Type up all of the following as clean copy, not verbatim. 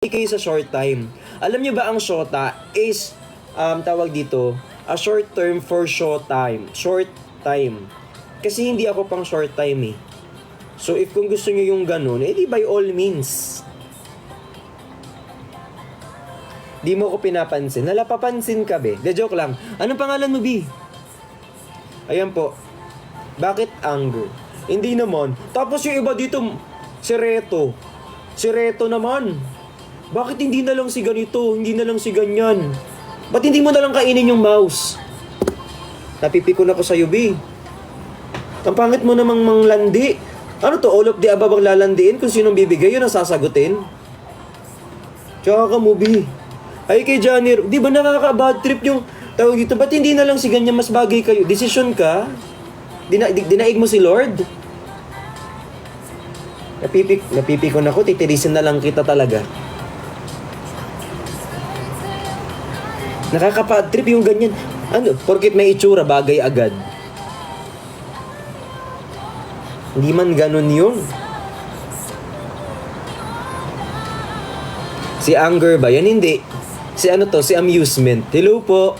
kayo sa short time. Alam niyo ba ang shota is, tawag dito, a short term for short time. Short time. Kasi hindi ako pang short time eh. So if kung gusto niyo yung ganun, edi by all means. Di mo ko pinapansin. Nalapapansin ka, be. De joke lang. Anong pangalan mo, B? Ayan po. Bakit anger? Hindi naman. Tapos yung iba dito, si Reto. Si Reto naman. Bakit hindi na lang si ganito? Hindi na lang si ganyan? Ba't hindi mo na lang kainin yung mouse? Napipiko na ko sa'yo, B. Ang pangit mo namang manglandi. Ano to? All of the above ang lalandiin? Kung sinong bibigay, yun ang sasagutin? Tsaka ka mo, B. Ay kay Johnny, di ba nakaka-bad trip yung tawag dito? Ba't hindi na lang si ganyan mas bagay kayo? Desisyon ka? Dinaig mo si Lord? Napipikon ako, titirisin na lang kita talaga. Nakaka-bad trip yung ganyan. Ano? Porkit may itsura, bagay agad. Hindi man ganun yun. Si anger ba? Yan hindi. Si ano to? Si amusement. Hello po.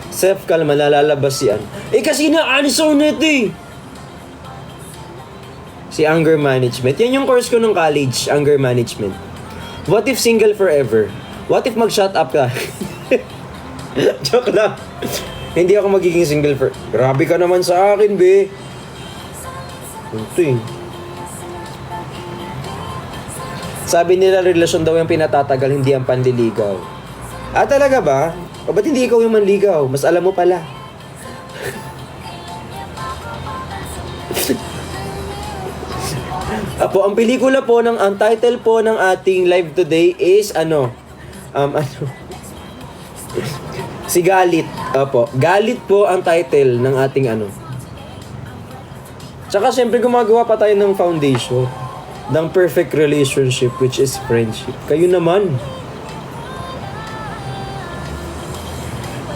Sef, kalma, nalalabas yan. Eh kasi na-answer na ito eh. Si anger management. Yan yung course ko nung college. Anger management. What if single forever? What if mag-shut up ka? Joke lang. Hindi ako magiging single for... Grabe ka naman sa akin, be. Ito eh. Sabi nila relasyon daw yung pinatatagal, hindi ang panliligaw. Ah, talaga ba? O ba't hindi ikaw yung manligaw? Mas alam mo pala. Apo, ang pelikula po ang title po ng ating live today is ano? Si Galit. Apo, Galit po ang title ng ating ano. Tsaka syempre gumagawa pa tayo ng foundation ng perfect relationship, which is friendship. Kayo naman.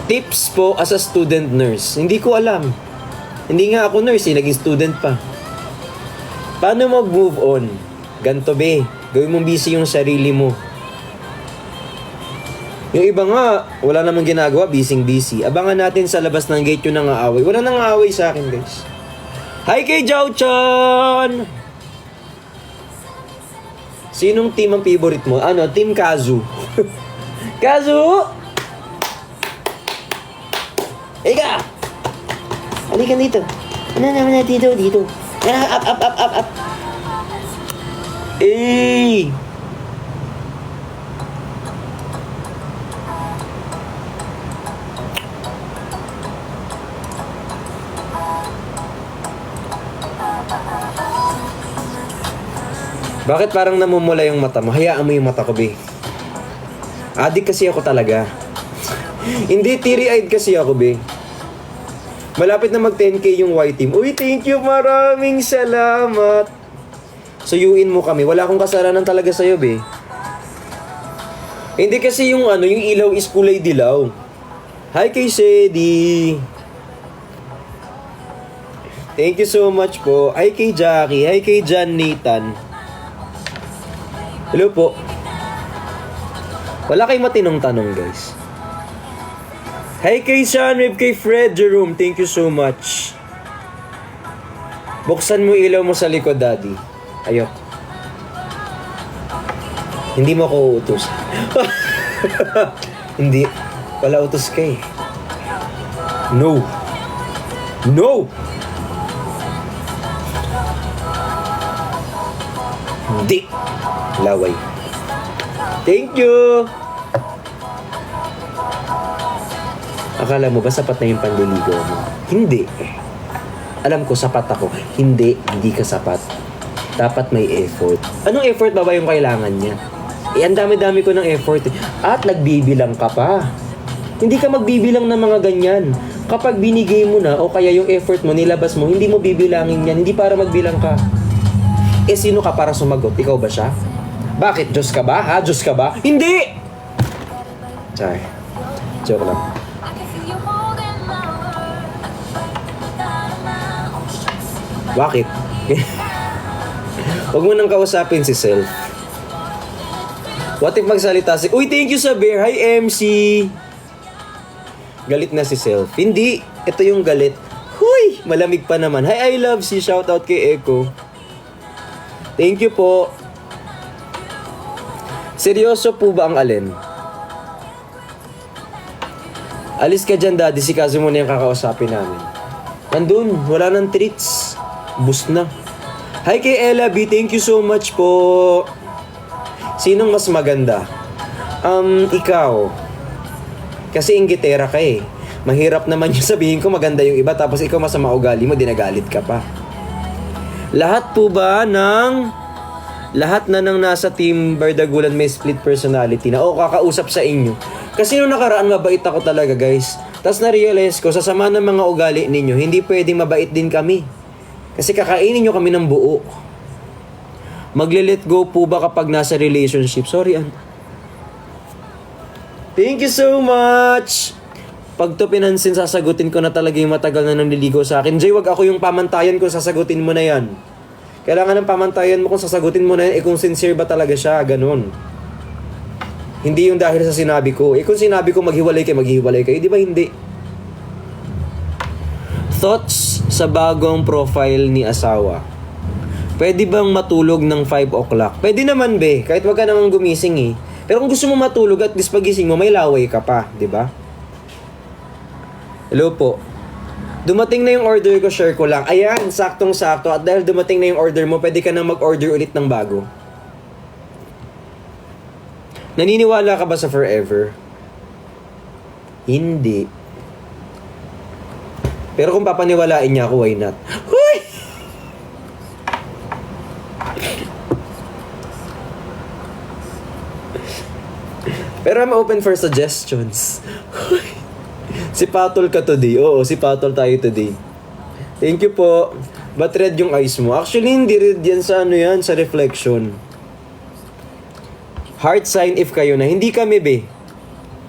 Tips po as a student nurse. Hindi ko alam. Hindi nga ako nurse, naging student pa. Paano mag-move on? Ganto be, gawin mong busy yung sarili mo. Yung iba nga, wala namang ginagawa, busy. Abangan natin sa labas ng gate yung nangaaway. Wala nangaaway sa akin, guys. Hi kay Jao-chan! Sinong team ang favorite mo? Ano, Team Kazu. Kazu! Ika! Halika dito. Ano naman na dito? Up. Eh! Bakit parang namumula yung mata mo? Hayaan mo yung mata ko, be. Adik kasi ako talaga. Hindi, teary-eyed kasi ako, be. Malapit na mag-10K yung white team. Uy, thank you, maraming salamat. Suyuin mo kami. Wala akong kasalanan talaga sa'yo, be. Hindi kasi yung ano, yung ilaw is kulay dilaw. Hi kay Sedi. Thank you so much po. Hi kay Jackie. Hi kay John Nathan. Hello po. Wala kayong matinong tanong, guys. Hi kay Sean, kay Fred Jerome. Thank you so much. Buksan mo ilaw mo sa likod, daddy. Ayok. Hindi mo ako uutos. Hindi. Wala utos ka eh. No. Hindi. Laway. Thank you. Akala mo ba sapat na yung panliligaw mo? Hindi. Alam ko, sapat ako. Hindi ka sapat. Dapat may effort. Anong effort ba yung kailangan niya? Eh, ang dami-dami ko ng effort. At nagbibilang ka pa. Hindi ka magbibilang ng mga ganyan. Kapag binigay mo na, o kaya yung effort mo, nilabas mo, hindi mo bibilangin yan. Hindi para magbilang ka. Eh, sino ka para sumagot? Ikaw ba siya? Bakit? Diyos ka ba? Ha? Diyos ka ba? Hindi! Sorry. Joke lang. Bakit? Huwag mo nang kausapin si self. What if magsalita si... Uy, thank you sa bear. Hi, MC. Galit na si Self. Hindi. Ito yung galit. Huy! Malamig pa naman. Hi, I love si. Shoutout kay Echo. Thank you po. Seryoso po ba ang alin? Alis ka dyan, daddy. Si Kazu muna yung kakausapin namin. Nandun. Wala nang treats. Bus na. Hi kay Ella B. Thank you so much po. Sinong mas maganda? Ikaw. Kasi inggitera ka eh. Mahirap naman yung sabihin ko maganda yung iba tapos ikaw masama ugali mo, dinagalit ka pa. Lahat na ng nasa team Bardagulan may split personality na kakausap sa inyo. Kasi nung nakaraan mabait ako talaga guys. Tapos na-realize ko sa sama ng mga ugali ninyo, hindi pwedeng mabait din kami. Kasi kakainin nyo kami ng buo. Magle-let go po ba kapag nasa relationship? Sorry, Thank you so much! Pag to pinansin, sasagutin ko na talaga yung matagal na nanliligaw sa akin. Jay, wag ako yung pamantayan kung sasagutin mo na yan. Kailangan ng pamantayan mo kung sasagutin mo na yan, kung sincere ba talaga siya, ganun. Hindi yung dahil sa sinabi ko. Kung sinabi ko maghiwalay kayo, di ba hindi? Thoughts sa bagong profile ni asawa. Pwede bang matulog ng 5 o'clock? Pwede naman be, kahit wag ka naman gumising eh. Pero kung gusto mo matulog at least pagising mo, may laway ka pa, di ba? Hello po. Dumating na yung order ko, share ko lang. Ayan, saktong-sakto. At dahil dumating na yung order mo, pwede ka na mag-order ulit ng bago. Naniniwala ka ba sa forever? Hindi. Pero kung papaniwalain niya ako, why not? Huy! Pero I'm open for suggestions. Si Patol ka today. Oo, si Patol tayo today. Thank you po. Ba't red yung eyes mo? Actually, hindi red yan sa sa reflection. Heart sign if kayo na. Hindi kami, be.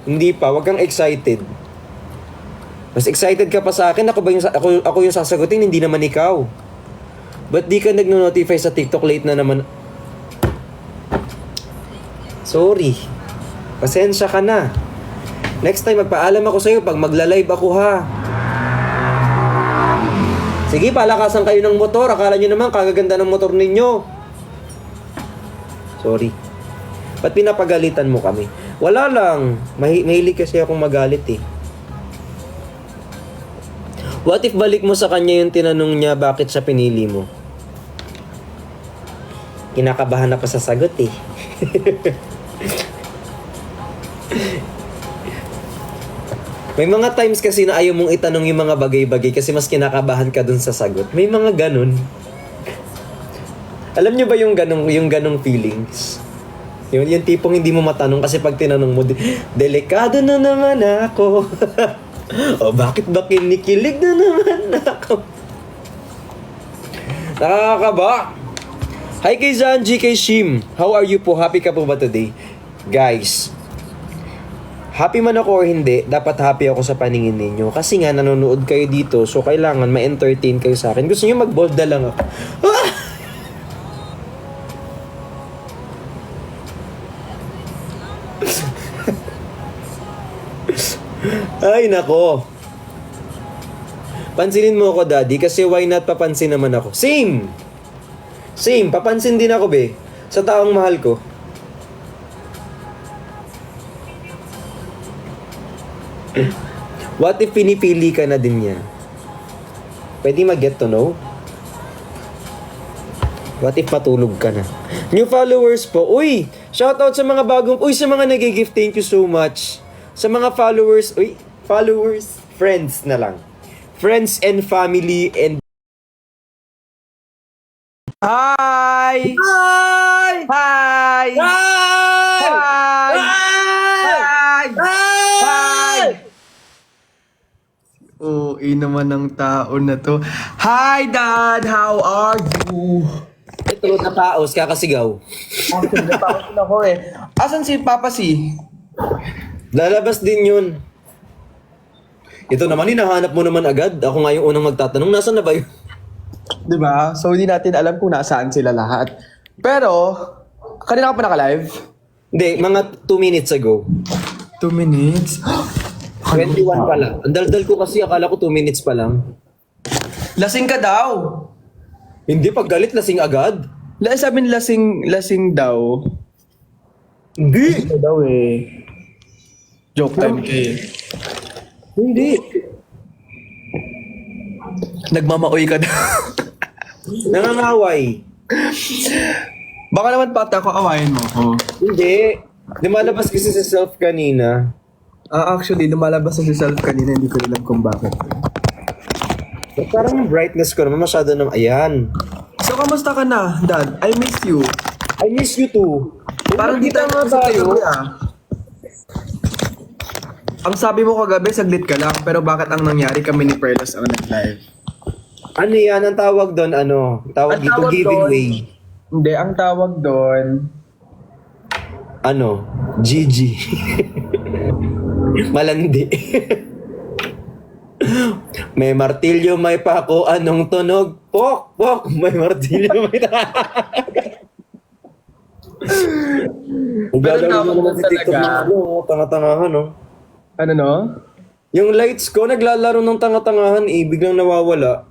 Hindi pa. Huwag kang excited. Mas excited ka pa sa akin. Ako yung sasagutin, hindi naman ikaw. Ba't di ka nagno-notify sa TikTok late na naman? Sorry. Pasensya ka na. Next time, magpaalam ako sa'yo pag magla-live ako, ha? Sige, palakasan kayo ng motor. Akala nyo naman, kagaganda ng motor ninyo. Sorry. Ba't pinapagalitan mo kami? Wala lang. Mahilig kasi akong magalit, eh. What if balik mo sa kanya yung tinanong niya bakit siya pinili mo? Kinakabahan ako sa sagot, eh. May mga times kasi na ayaw mong itanong yung mga bagay-bagay kasi mas kinakabahan ka dun sa sagot. May mga ganun. Alam nyo ba yung ganong feelings? Yung tipong hindi mo matanong kasi pag tinanong mo, delikado na naman ako. O bakit ba kinikilig na naman ako? Nakakaba. Hi kay Zanji, kay Shim. How are you po? Happy ka po ba today? Guys, happy man ako o hindi, dapat happy ako sa paningin ninyo. Kasi nga, nanonood kayo dito, so kailangan ma-entertain kayo sa akin. Gusto nyo mag-bold na lang ako. Ay, nako. Pansinin mo ako, daddy, kasi why not papansin naman ako? Same! Same, papansin din ako, be. Sa taong mahal ko. What if pinipili ka na din niya? Pwede mag-get to know? What if matulog ka na? New followers po. Uy! Shoutout sa mga bagong... Uy, sa mga nag-gift, thank you so much. Sa mga followers... Uy, followers. Friends na lang. Friends and family and... Hi! Hi! Hi! Hi! Hi! Hi! Oo, naman ng tao na to. Hi, Dad! How are you? Ito, napaos, kakasigaw. Actually, napaos na ako eh. Asan si Papa si? Lalabas din yun. Ito naman, hinahanap mo naman agad. Ako nga yung unang magtatanong, nasaan na ba yun? Diba? So, hindi natin alam kung nasaan sila lahat. Pero, kanina ka pa naka-live? Hindi, mga 2 minutes ago. 2 minutes? 21 pala. Ang daldal ko kasi akala ko 2 minutes pa lang. Lasing ka daw! Hindi, pag galit, lasing agad. Sabi ni lasing daw. Hindi. Lasing daw eh. Joke time kay. Hindi. Nagmamaoy ka daw. Nangangaway. Baka naman pati ako awayin mo ko. Hindi. Lumalabas kasi sa self kanina. Actually, lumalabas na si Self kanina, hindi ko alam kung bakit. Parang yung brightness ko naman masyado nang ayan. So, kamusta ka na, Dad? I miss you. I miss you too. Parang di kita tayo sa tayo. Ang sabi mo kagabi, saglit ka lang. Pero bakit ang nangyari kami ni Perlas ang nag-live? Ano yan? Ang tawag doon, ano? Tawag Ang dito, tawag giving doon- way. Hindi, ang tawag doon... Ano? GG. Malandi. May martilyo, may pako, anong tunog? Pok, pok, may martilyo, may Pero Gagawin mo tawag naman si doon TikTok talaga. ng ano, tanga-tangahan, no? Ano no? Yung lights ko, naglalaro ng tanga-tangahan, biglang nawawala.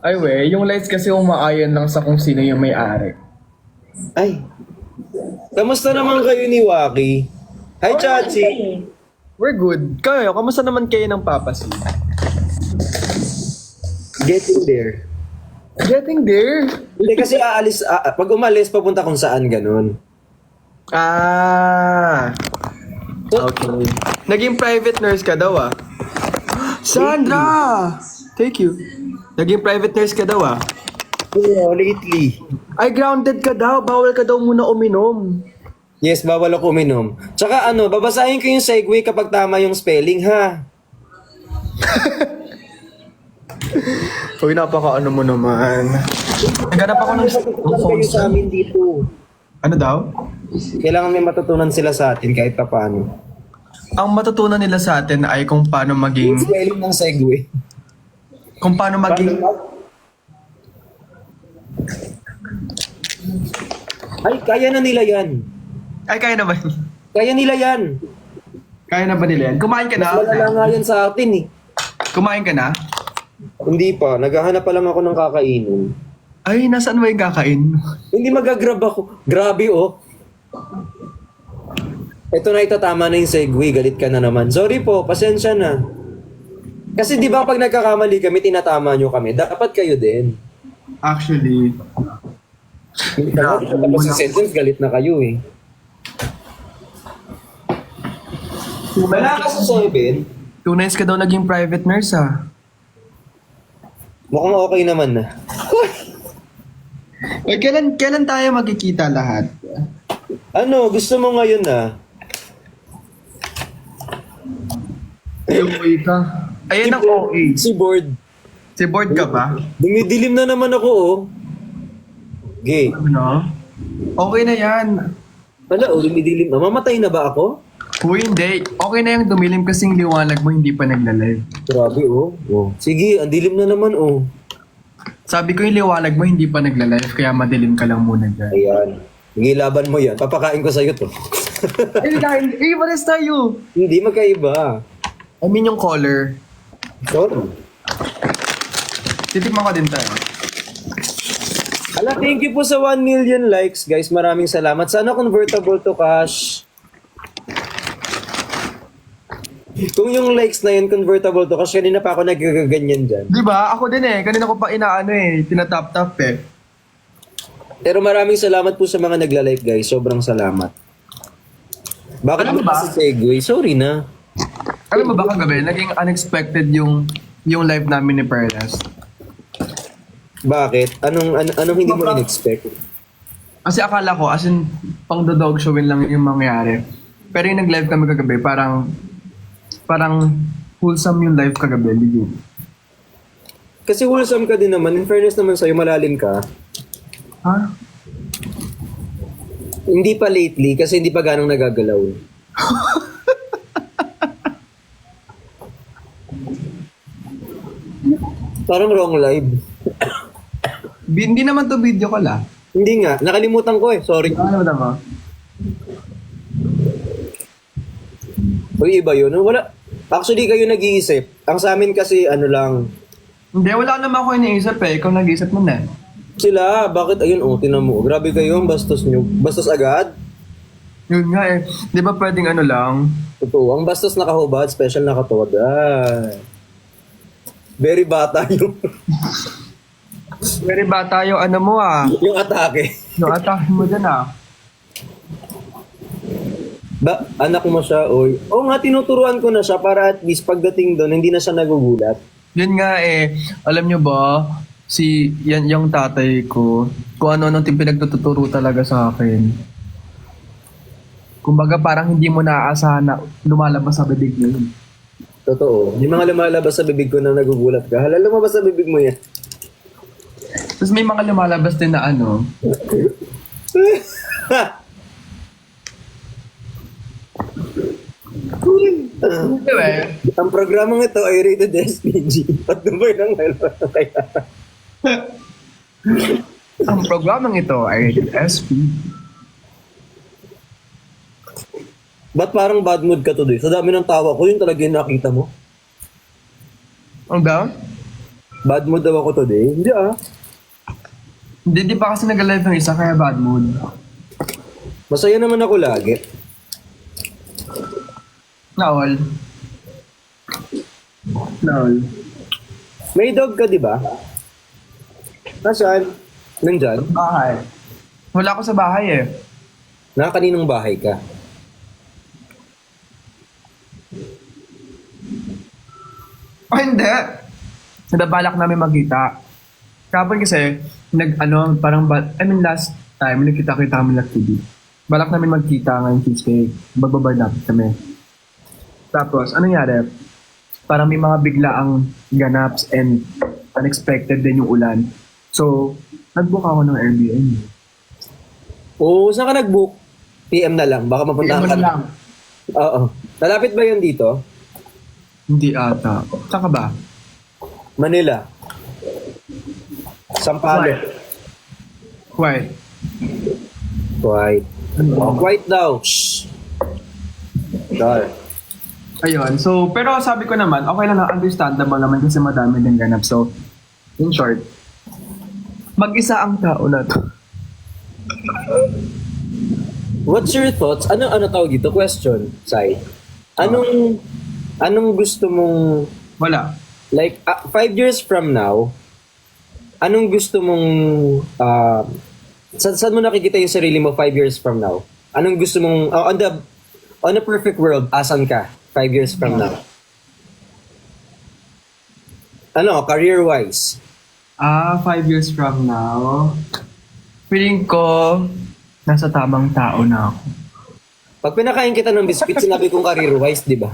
Ay we, yung lights kasi umaayon lang sa kung sino yung may-ari. Ay. Kamusta naman kayo ni Waki? Hi, Chachi. We're good. Kayo, kamusta naman kayo ng Papa C? Getting there. Getting there. Hindi kasi aalis, pag umalis, papunta kung saan, ganun. Okay. Naging private nurse ka daw ah. Sandra! Thank you. Naging private nurse ka daw ah. Oo, lately. Ay, grounded ka daw. Bawal ka daw muna uminom. Yes, bawal ako uminom. Tsaka ano, babasahin ko yung segue kapag tama yung spelling, ha? Uy, napaka-ano mo naman. Naghanap ako ng Matutunan kayo sa amin dito. Ano daw? Kailangan may matutunan sila sa atin kahit pa paano. Ang matutunan nila sa atin ay kung paano Yung maging... spelling ng segue. Kung paano maging... Ay, kaya na nila yan. Ay, kaya na ba? Kaya nila yan. Kaya na ba nila yan? Kumain ka Mas malala na? nga yan sa atin eh. Kumain ka na? Hindi pa. Naghahanap pa lang ako ng kakainin. Ay, nasaan ba yung kakain? Hindi magagrab ako. Grabe oh. Ito na itatama na yung segue. Galit ka na naman. Sorry po. Pasensya na. Kasi di ba pag nagkakamali kami, tinatama nyo kami. Dapat kayo din. Actually, Tapos sa sentence, galit na kayo eh. Wala ka sa 7. 2 nights ka daw naging private nurse ah. Mukhang okay naman na. Ay, kailan tayo magkikita lahat? Ano, gusto mo ngayon na? Ay, uwi ka. Ayan ang OA. Si Board. Si board ka ba? Dumidilim na naman ako oh. Gay. Ano? Okay na yan. Wala oh, dumidilim. Mamatay na ba ako? Uy, hindi. Okay na yung dumilim kasing liwanag mo hindi pa nagla-live. Grabe oh. Oh. Sige, ang dilim na naman oh. Sabi ko yung liwanag mo hindi pa nagla-live kaya madilim ka lang muna dyan. Ayan. Sige, laban mo yan. Papakain ko sa'yo to. Ay, dahil, pares tayo. Hindi magkaiba. I mean yung color. Sorry. Titikman ko din tayo. Ala, thank you po sa 1 million likes, guys. Maraming salamat. Sana convertible to cash. Kung yung likes na yun, convertible to cash, kanina pa ako nagaganyan dyan. Di ba? Ako din eh. Kanina ko pa inaano eh. Tinatap-tap eh. Pero maraming salamat po sa mga nagla-like, guys. Sobrang salamat. Bakit Alam mo ba ba? kasi segue? Sorry na. Alam mo ba kagabi, naging unexpected yung live namin ni Perlas. Bakit? Anong hindi mo in-expect? Kasi akala ko, as in, pang dog showin lang yung mangyayari. Pero yung nag-live kami kagabi, parang wholesome yung live kagabi. Legit. Kasi wholesome ka din naman. In fairness naman sa'yo, malalim ka. Ha? Hindi pa lately, kasi hindi pa ganong nagagalaw. Parang wrong live. Hindi naman to video call ah. Hindi nga, nakalimutan ko eh. Sorry. Ano ba? Uy, iba yun. Wala. Actually, kayo nag-iisip. Ang sa amin kasi, ano lang, Hindi, wala naman ako iniisip eh. Ikaw nag-iisip mo na. sila, bakit, ayun, tinan mo. Grabe kayo, ang bastos nyo. Bastos agad? Yun nga eh. Di ba pwedeng ano lang? Totoo, ang bastos nakahubad, special nakatuwad. Ay. Very bata yung, Very bata yung ano mo ah. yung atake. Yung atake mo dyan ah. Ba, anak mo siya, oy. Oo nga, tinuturuan ko na siya para at least pagdating doon, hindi na siya nagugulat. Yun nga eh. Alam nyo ba, yan yung tatay ko, kung ano-ano yung pinagtuturo talaga sa akin. Kumbaga parang hindi mo naaasahan na lumalabas sa bibig mo yun. Totoo. Yung mga lumalabas sa bibig ko na nagugulat ka. Hala, lumabas sa bibig mo yan. Tapos may mga lumalabas din na ano, diba? Ang programang ito ay rated SPG. Patnubay ng kaya. Ang programang ito ay SP. Ba't parang bad mood ka today? Sa dami ng tawa ko, yun talaga yung nakita mo. Ang daw? Bad mood daw ako today? Hindi ah. Hindi, di pa kasi nag-live ng isa kaya bad mood. Masaya naman ako lagi. Naol. May dog ka, di ba? Nasaan? Nandyan? Bahay. Wala ako sa bahay eh. Nakaninong bahay ka? Oh, hindi. Nadabalak namin magkita. Kapag kasi, last time, nagkita-kita kami ng TV. Balak namin magkita ngayong Tuesday. Magbabar natin kami. Tapos, ano nangyari? Parang may mga biglaang ganaps and unexpected din yung ulan. So, nag-book ako ng Airbnb. Oo, saan ka nag-book? PM na lang, baka mapunta ka. lang. Oo. Malapit ba yun dito? Hindi ata. Saan ka ba? Manila. Sampalo. Why? Quiet. Oh, quiet daw. Shh. Dar. Ayun. So, pero sabi ko naman, okay lang na understandable naman kasi madami din ganap. So, in short, mag-isa ang tao na to. What's your thoughts? Ano tawag dito? Question, Sai. Anong gusto mong, Wala. like, 5 years from now, anong gusto mong, saan mo nakikita yung sarili mo 5 years from now? Anong gusto mong, on a perfect world, asan ka 5 years from now? Career-wise? 5 years from now, feeling ko, nasa tamang tao na ako. Pag pinakain kita ng biscuit, sinabi kong career-wise, di ba?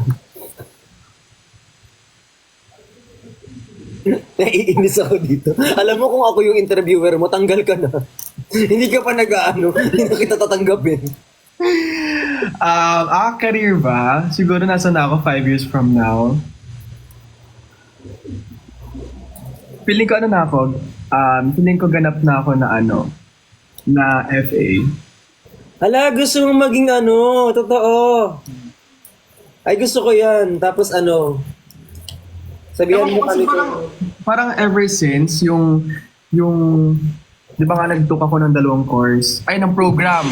Naiinis ako dito. Alam mo kung ako yung interviewer mo, tanggal ka na. Hindi ka pa hindi na kita tatanggapin. Career ba? Siguro nasa na ako 5 years from now. Feeling ko feeling ko ganap na ako na FA. Hala, gusto mong maging totoo. Ay, gusto ko yan. Tapos sabihan mo kami Parang ever since, yung, di ba nga nag-took ako ng 2 course, ng program.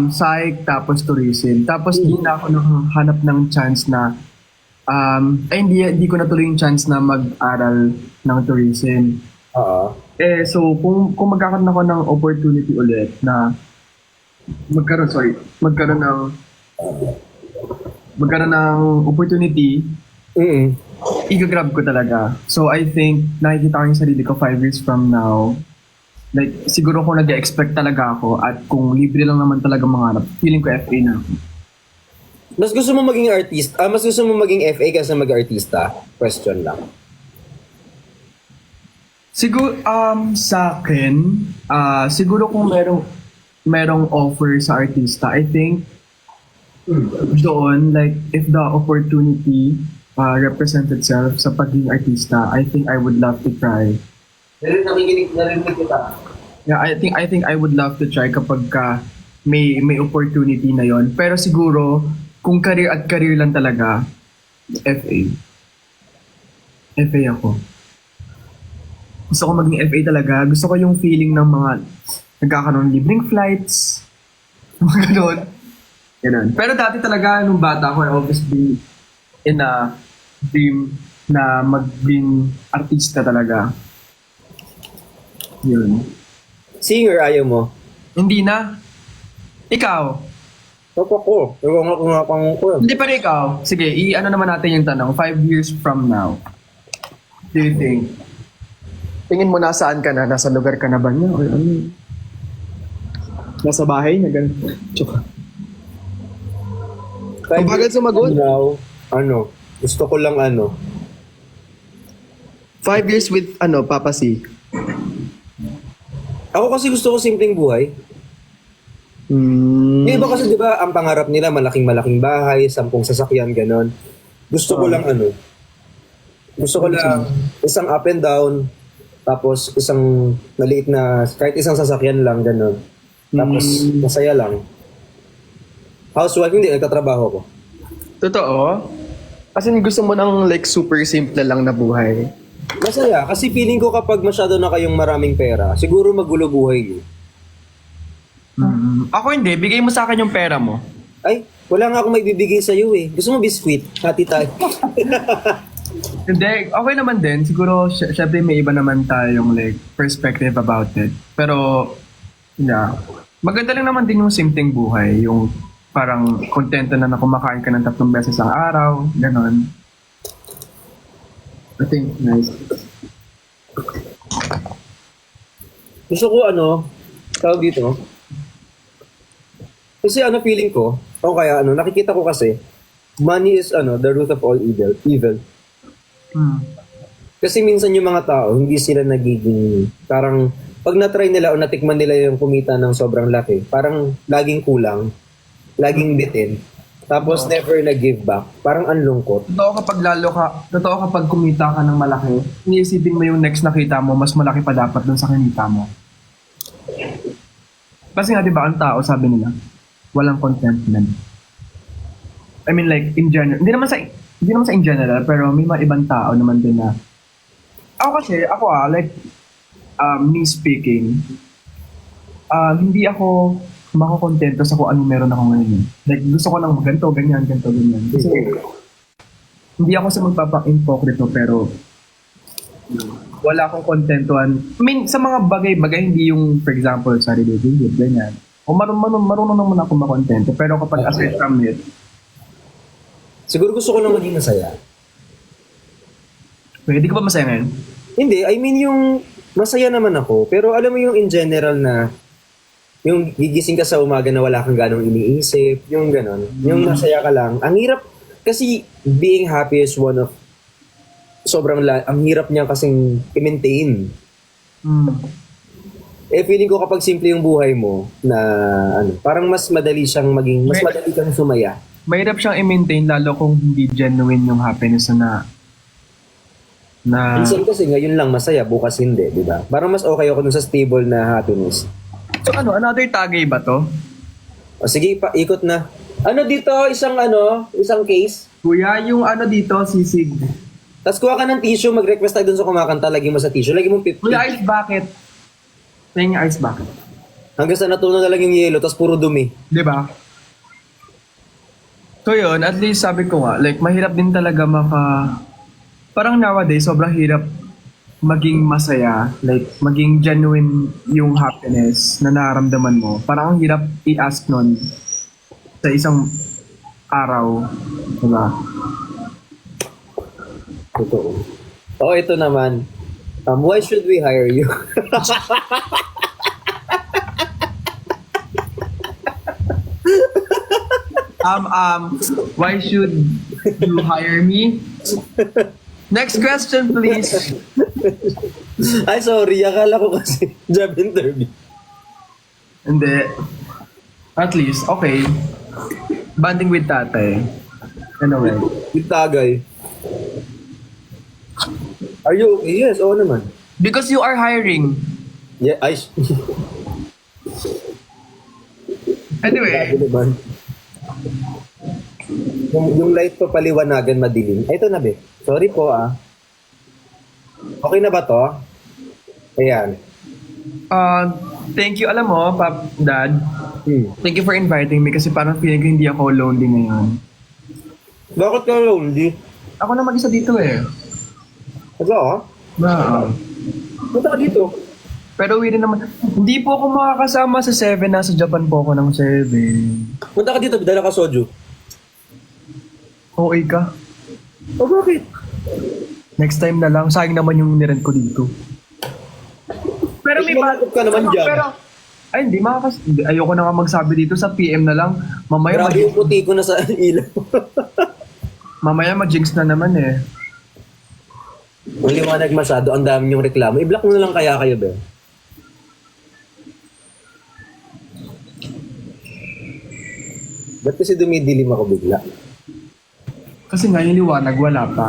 Psych, tapos tourism. Tapos di na ako nakahanap ng chance na, hindi ko natuloy yung chance na mag-aral ng tourism. So, kung magkakaroon ako ng opportunity ulit na magkaroon ng opportunity, i-grab ko talaga. So, I think, nakikita ko yung sarili ko 5 years from now. Like, siguro kung nag-expect talaga ako at kung libre lang naman talaga mangarap, feeling ko FA na ako. Mas gusto mo maging artist? Mas gusto mo maging FA kaysa mag-artista? Question lang. Siguro, sa akin, siguro kung merong offer sa artista, I think, doon, like, if the opportunity represent itself sa pagiging artista, I think I would love to try. Narinig kita. Yeah, I think I would love to try kapag may opportunity na yon. Pero siguro, kung career at career lang talaga, FA. FA ako. Gusto ko maging FA talaga. Gusto ko yung feeling ng mga nagkakaroon ng libreng flights. Mga ganun. Ganun. Pero dati talaga, nung bata ako, I always been in a dream na maging artista talaga. Yun. Singer, ayaw mo? Hindi na. Ikaw. Opo ko. Ewan nga kung nga pang ko. Hindi pa rin ikaw. Sige, i-ano naman natin yung tanong. 5 years from now. Do you think? Tingin mo nasaan ka na? Nasa lugar ka na ba niya? Or ano? Nasa bahay niya? Ganun. Tsaka. Ang bagal sumagot. Now, ano, gusto ko lang 5 years with, Papa C. Ako kasi gusto ko simpleng buhay. Yung iba kasi di ba ang pangarap nila malaking bahay, 10 sasakyan, ganon. Gusto ko lang gusto ko lang isang up and down, tapos isang maliit na, kahit isang sasakyan lang, ganon. Tapos masaya lang. Housewife, hindi, nagtatrabaho ko. Totoo? Kasi gusto mo ng like super simple lang na buhay. Masaya, kasi feeling ko kapag masyado na kayong maraming pera, siguro magulo buhay niyo. Ako hindi, bigay mo sa akin yung pera mo. Ay, wala nga akong maibibigay sa iyo eh. Gusto mo biscuit? Hati tayo. Hindi, okay naman din. Siguro, syempre may iba naman tayong like perspective about it. Pero, yeah. Maganda lang naman din yung simpleng buhay. Yung parang kontento na kumakain ka ng 3 beses ang araw. Ganon. I think nice. Gusto ko tawag dito. Kasi feeling ko, o kaya nakikita ko kasi, money is the root of all evil. Kasi minsan yung mga tao, hindi sila nagiging, parang, pag na-try nila o natikman nila yung kumita ng sobrang laki, parang laging kulang, laging bitin, tapos never na-give back. Parang ang lungkot. Totoo kapag kumita ka ng malaki, iniisipin mo yung next nakita mo, mas malaki pa dapat dun sa kinita mo. Kasi nga, di ba, ang tao, sabi nila, walang contentment. I mean like, in general, hindi naman sa in general, pero may mga ibang tao naman din na, me speaking, hindi ako makakontento sa kung ano meron ako ngayon. Like, gusto ko lang ganito, ganyan. Kasi, hindi ako sa magpapa-impokrito, pero wala akong kontentuhan. I mean, sa mga bagay-bagay, hindi yung, for example, sa relationship, ganyan. O marunong naman ako makontento, pero kapag aside from it, siguro gusto ko lang maging masaya. hindi ka ba masaya ngayon? Hindi, I mean yung masaya naman ako, pero alam mo yung in general na yung gigising ka sa umaga na wala kang ganong iniisip, yung ganon, yung masaya ka lang. Ang hirap, kasi being happy is one of, ang hirap niya kasing i-maintain. Feeling ko kapag simple yung buhay mo, na parang mas madali kang sumaya. Mahirap siyang i-maintain lalo kung hindi genuine yung happiness na Minsan kasi ngayon lang masaya, bukas hindi, di ba? Parang mas okay ako dun sa stable na happiness. So another tagay ba to? O sige, ikot na. Dito, isang case. Kuya, yung dito, sisig. Tapos kuha ka ng tissue, mag-request tayo dun sa kumakanta, lagyan mo sa tissue, lagyan mo 50. Kuya, ice bucket. Tingin yung ice bucket. Hanggang sa natunaw na lang yung yelo, tapos puro dumi. Di ba? So yun, at least sabi ko nga, like mahirap din talaga parang nowadays, sobrang hirap maging masaya, like maging genuine yung happiness na nararamdaman mo. Parang ang hirap i-ask nun sa isang araw. Diba? Totoo. Ito naman. Why should we hire you? Why should you hire me? Next question, please. Ay, sorry. Akala ko kasi job interview. Hindi. At least, okay. Banding with tatay. Anyway. With tagay. Are you okay? Yes, oo naman. Because you are hiring. Yeah, ay. Anyway. Grabe naman. Yung light pa paliwanagan madilim. Ay, ito na, be. Sorry po, ah. Okay na ba to? Ayan. Thank you, alam mo, Dad. Hmm. Thank you for inviting me kasi parang feeling ko hindi ako lonely ngayon. Bakit ka lonely? Ako na mag-isa dito eh. Ito, ah. Punta ka dito. Pero uwi rin naman. Hindi po ako makakasama sa 7. Nasa Japan po ako ng 7. Punta ka dito, dala ka soju. Okay ka? O bakit? Next time na lang. Sayang naman yung nirent ko dito. Pero may Malapit ka naman dyan. Pero, ay hindi ayoko na nga magsabi dito sa PM na lang. Mamaya Grabe yung puti ko na sa ilaw. mamaya mag-jinx na naman eh. Ang liwanag masyado, ang dami yung reklamo. I-block mo na lang kaya kayo, be. Ba't kasi dumidilim ako bigla? Kasi nga yung liwanag, wala pa.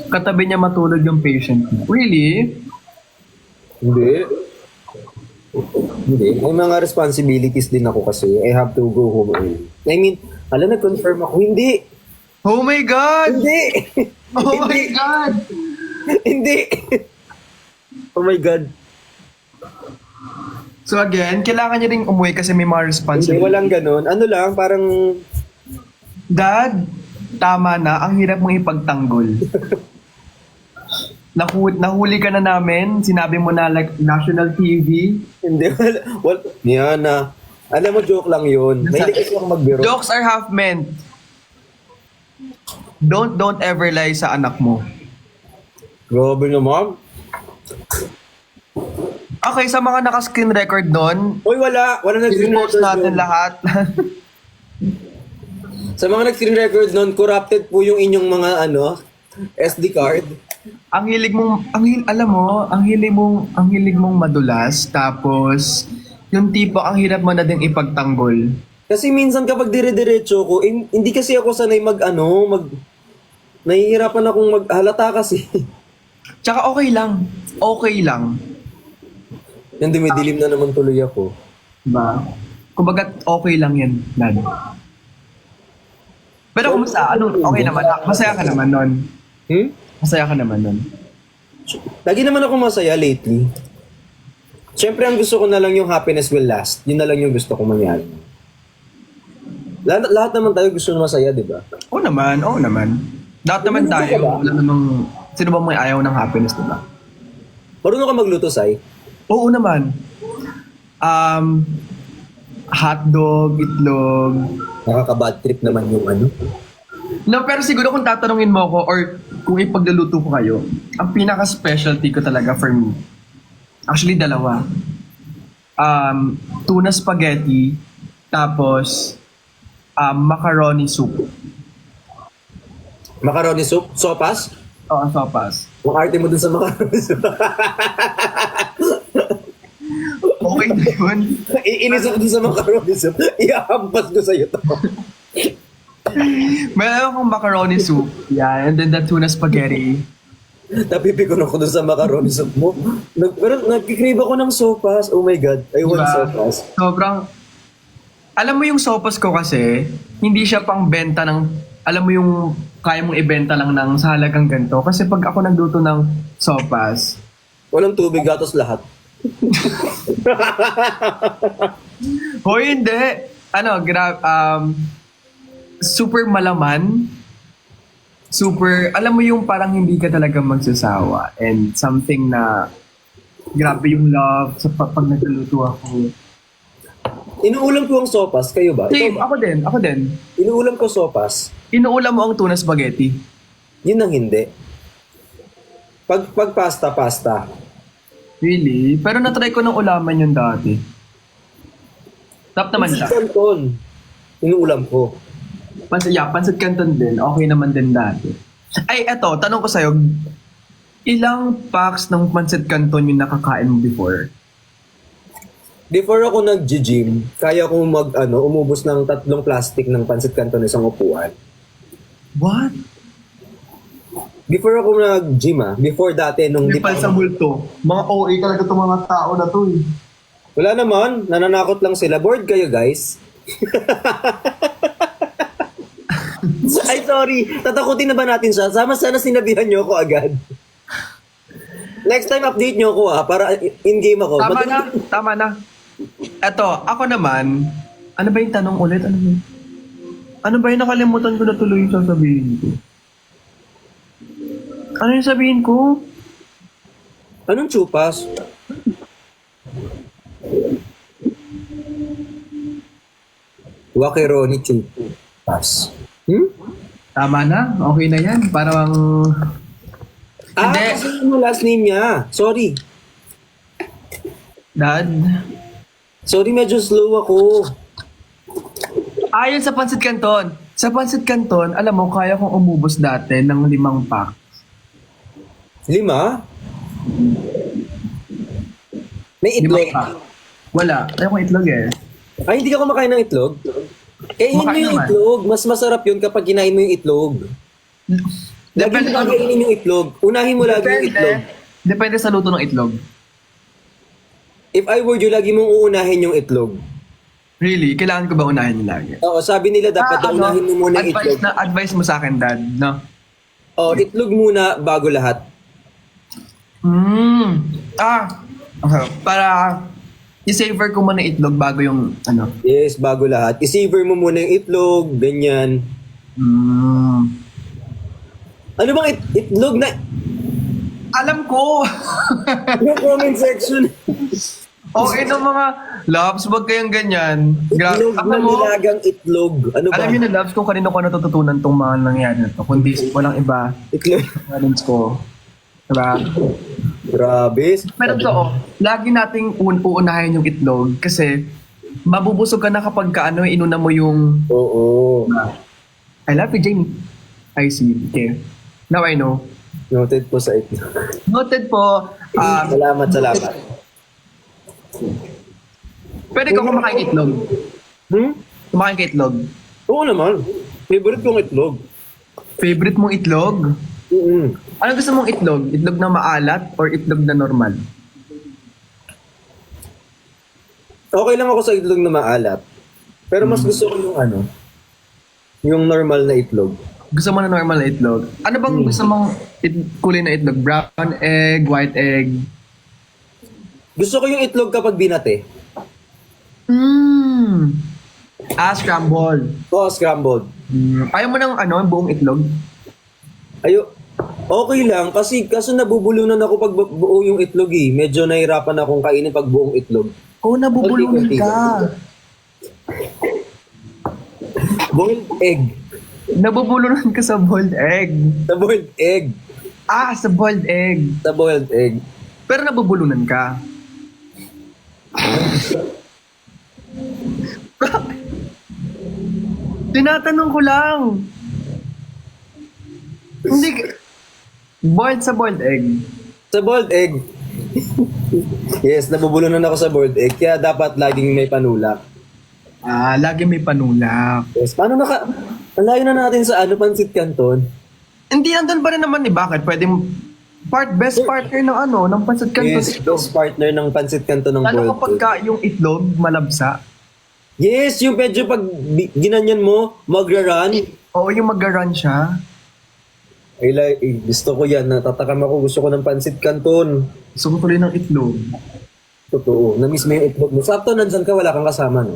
Katabi niya matulog yung patient. Really? Hindi. Hindi. May mga responsibilities din ako kasi. I have to go home early. I mean, nag-confirm ako. Hindi! Oh my God! Hindi! Oh my God! Hindi! Oh my God. So again, kailangan niya rin umuwi kasi may mga Hindi, responsibility. walang ganun. Ano lang, parang... Dad, tama na. Ang hirap mong ipagtanggol. Nahuli ka na namin. Sinabi mo na like national TV. Hindi, wala. Yan na. Alam mo, joke lang yun. Mahilig kasi ako magbiro. Jokes are half meant. Don't ever lie sa anak mo. Grabe naman. Okay, sa mga naka-screen record nun, Uy, wala. Wala nag-screen i-post record natin nun. lahat. Sa mga nag-screen record nun, corrupted po yung inyong mga SD card. Ang hilig mong, alam mo, ang hilig mong madulas, tapos yung tipo ang hirap mo na din ipagtanggol. Kasi minsan kapag dire-diretso ko, hindi kasi ako sanay nahihirapan akong maghalata kasi. Tsaka okay lang. Okay lang. Yan, dumidilim na naman tuloy ako. Diba? Kumbaga, okay lang yan, Dad. Pero kumusta? Okay naman? Masaya ka naman nun? Masaya ka naman nun? Lagi naman ako masaya lately. Siyempre, ang gusto ko na lang yung happiness will last. Yun na lang yung gusto ko mangyari. Lahat naman tayo gusto na masaya, di ba? Oo naman, oo naman. Lahat naman Ano ka tayo. ba? Wala namang, sino ba may ayaw ng happiness, diba? Marunong ka magluto, Sai? Oo naman. Hotdog, itlog. Nakaka-bad trip naman yung No, pero siguro kung tatanungin mo ako or kung ipagluluto ko kayo, ang pinaka-specialty ko talaga for me, actually dalawa. Tuna spaghetti, tapos macaroni soup. Macaroni soup? Sopas? Oo, sopas. Ang arte mo dun sa macaroni soup. Okay na yun. Iinis ako dun sa macaroni soup. Ihahampas ko sa'yo to. Meron akong macaroni soup. Yeah, and then the tuna spaghetti. Napipikon ako dun sa macaroni soup mo. Pero nagkikrave ako ng sopas. Oh my God. I want Diba? sopas. Sobrang, alam mo yung sopas ko kasi, hindi siya pang benta ng, alam mo yung kaya mong ibenta lang ng sa halagang ganito. Kasi pag ako nagluto ng sopas, Walang tubig, gatos lahat. hoy hindi, super malaman, super, alam mo yung parang hindi ka talaga magsasawa and something na grabe yung love sa pag nagluluto ako. Inuulam ko ang sopas. Kayo ba? Same, Ikaw ba? ako din. Inuulam ko sopas. Inuulam mo ang tuna spaghetti. Yun ang hindi. Pag pasta. Really? Pero natry ko ng ulaman yun dati. Top naman siya. Pancit Canton. Inuulam ko. Pancit Canton din. Okay naman din dati. Ay, eto, tanong ko sa'yo. Ilang packs ng Pancit Canton yung nakakain mo before? Before ako nag-gym, kaya ko umubos ng 3 plastic ng Pancit Canton isang upuan. What? Before ako nag-gym before dati nung Lipal sa multo. Mga OA talaga itong mga tao na to eh. Wala naman, nananakot lang sila. Bored kayo guys. Ay, sorry. Tatakutin na ba natin siya? Sana sinabihan niyo ako agad. Next time, update niyo ako para in-game ako. Tama na. Eto, ako naman, ano ba yung tanong ulit? Ano ba yung nakalimutan ko na tuloy yung sasabihin ko? Ano yung sabihin ko? Anong chupas? Wakero ni chupas. Tama na, okay na yan. Parang... Hindi. Kasi yung last name niya. Sorry. Dad? Sorry, medyo slow ako. Ayon sa Pancit Canton. Sa Pancit Canton, alam mo, kaya kong umubos dati ng 5 pack. 5? May 5 itlog. pack. Wala. Ayaw kong itlog eh. Ay, hindi ka kumakain ng itlog? Kainin mo Kumakain yung naman. itlog. Mas masarap yun kapag kinain mo yung itlog. Lagi mo Depende- kainin yung itlog. Unahin mo lagi yung itlog. Depende sa luto ng itlog. If I were you, lagi mong uunahin yung itlog. Really? Kailangan ko ba unahin yung lagi? Oo, sabi nila dapat na unahin mo muna yung itlog. Advice mo sa akin, Dad, no? Oo, itlog muna bago lahat. Okay. Para i-savor ko muna itlog bago yung ano. Yes, bago lahat. I-savor mo muna yung itlog, ganyan. Ano bang itlog na... Alam ko! Yung comment section. Okay ng mga loves, wag kayong ganyan. Itlog na Alam mo, nilagang itlog. Ano ba? alam niyo na loves kung kanino ko natututunan tong mga nangyari na to. Kundi walang iba. Itlog. Parents ko. Diba? Grabe. Pero totoo, lagi nating uunahin yung itlog kasi mabubusog ka na kapag inuna mo yung Oo. I love you, Jamie. I see. Okay. Now I know. Noted po sa itlog. Noted po. Salamat. Pwede ka kumakain itlog. Kumakain ka itlog. Oo naman. Favorite kong itlog. Favorite mong itlog? Ano gusto mong itlog? Itlog na maalat or itlog na normal? Okay lang ako sa itlog na maalat. Pero mas gusto ko yung yung normal na itlog. Gusto mo na normal na itlog? Ano bang gusto mong kulay na itlog? Brown egg, white egg? Gusto ko yung itlog kapag binate. Scrambled. Oo, scrambled. Ayaw mo ng buong itlog? Okay lang kaso nabubulunan ako pag buo yung itlog eh. Medyo nahirapan akong kainin pag buong itlog. Nabubulunan ka. Boiled egg. Nabubulunan ka sa boiled egg. Sa boiled egg. Sa boiled egg. Sa boiled egg. Pero nabubulunan ka. Tinatanong ko lang. Hindi boiled sa boiled egg. Sa boiled egg. Yes, nabubulunan ako sa boiled egg. Kaya dapat laging may panulak. Lagi may panulak. Yes, paano ang layo na natin sa Pancit Canton. Hindi, nandun pa rin naman bakit? Pwede best partner ng Pancit Canton. Yes, best partner ng Pancit Canton ng Lalo boiled kapag egg. yung itlog malabsa. Yes, yung medyo pag ginanyan mo, magra-run. Oo, yung mag-run siya. Gusto ko yan. Natatakam ako. Gusto ko ng Pancit Canton. Gusto ko tuloy ng itlog. Totoo. Na-miss mo yung itlog mo. Sakto, nandyan ka, wala kang kasama, no?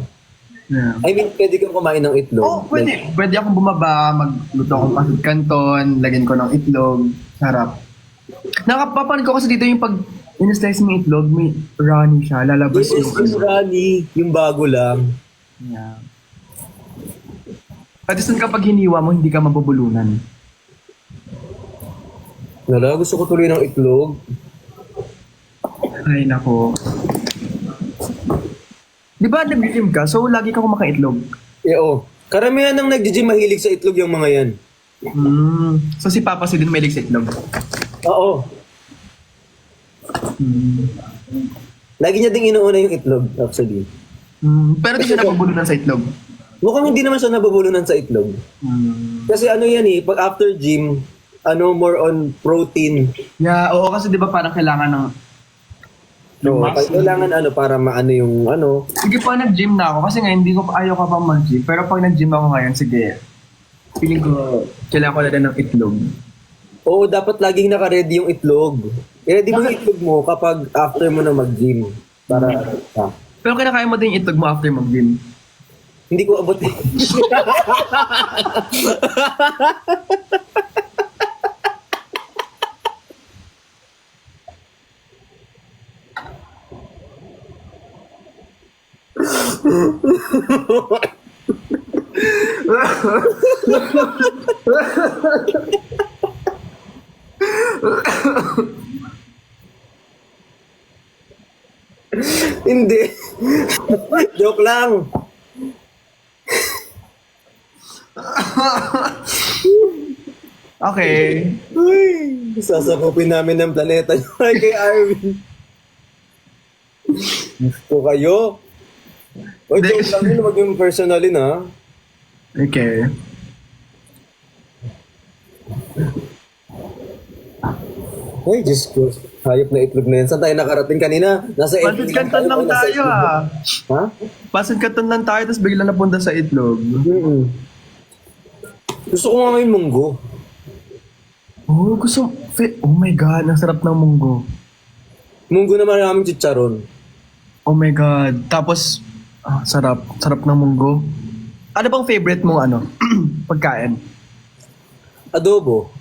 Yeah. I mean, pwede kang kumain ng itlog. Pwede. Pwede akong bumaba, magluto akong Pancit Canton, lagyan ko ng itlog. Sarap. Nakapapan ko kasi dito yung pag in-slice mo yung itlog, may runny siya, lalabas Yes, yung runny, yung bago lang. Yeah. At least kapag hiniwa mo, hindi ka mabubulunan. Wala, gusto ko tuloy ng itlog. Ay, nako. Di ba nag-gym ka? So, lagi ka kumakain itlog? Karamihan ng nag-gym mahilig sa itlog yung mga yan. So, si Papa si din mahilig sa itlog? Oo. Lagi niya ding inuuna yung itlog, actually. Pero di siya nabubulunan sa itlog? Mukhang hindi naman siya nabubulunan sa itlog. Kasi yan pag after gym, more on protein. Yeah, oo, kasi di ba parang kailangan ng So, kailangan para maano yung Sige pa, nag-gym na ako. Kasi nga, hindi ko ayaw ka pa mag-gym. Pero pag nag-gym ako ngayon, sige. Feeling ko, kailangan ko na rin ng itlog. Oo, dapat laging naka-ready yung itlog. I-ready mo yung itlog mo kapag after mo na mag-gym. Para, Pero kinakain mo din yung itlog mo after mag-gym. hindi ko abot eh. Hindi. Joke lang. Okay. Uy, sasakupin namin ng planeta nyo kay Arvin. Gusto kayo? O, joke lang yun, wag yung personalin ha. Okay. Uy, Diyos ko. Hayop na itlog na yan. Saan tayo nakarating kanina? Nasa Pasit kanton lang tayo Ha? Pasit kanton lang tayo, tapos bigla napunta sa itlog. Mm-mm. Gusto ko nga may munggo. Oh, oh my God, ang sarap ng munggo. Munggo na maraming chicharon. Oh my God. Tapos, sarap. Sarap ng munggo. Ano bang favorite mong pagkain? Adobo.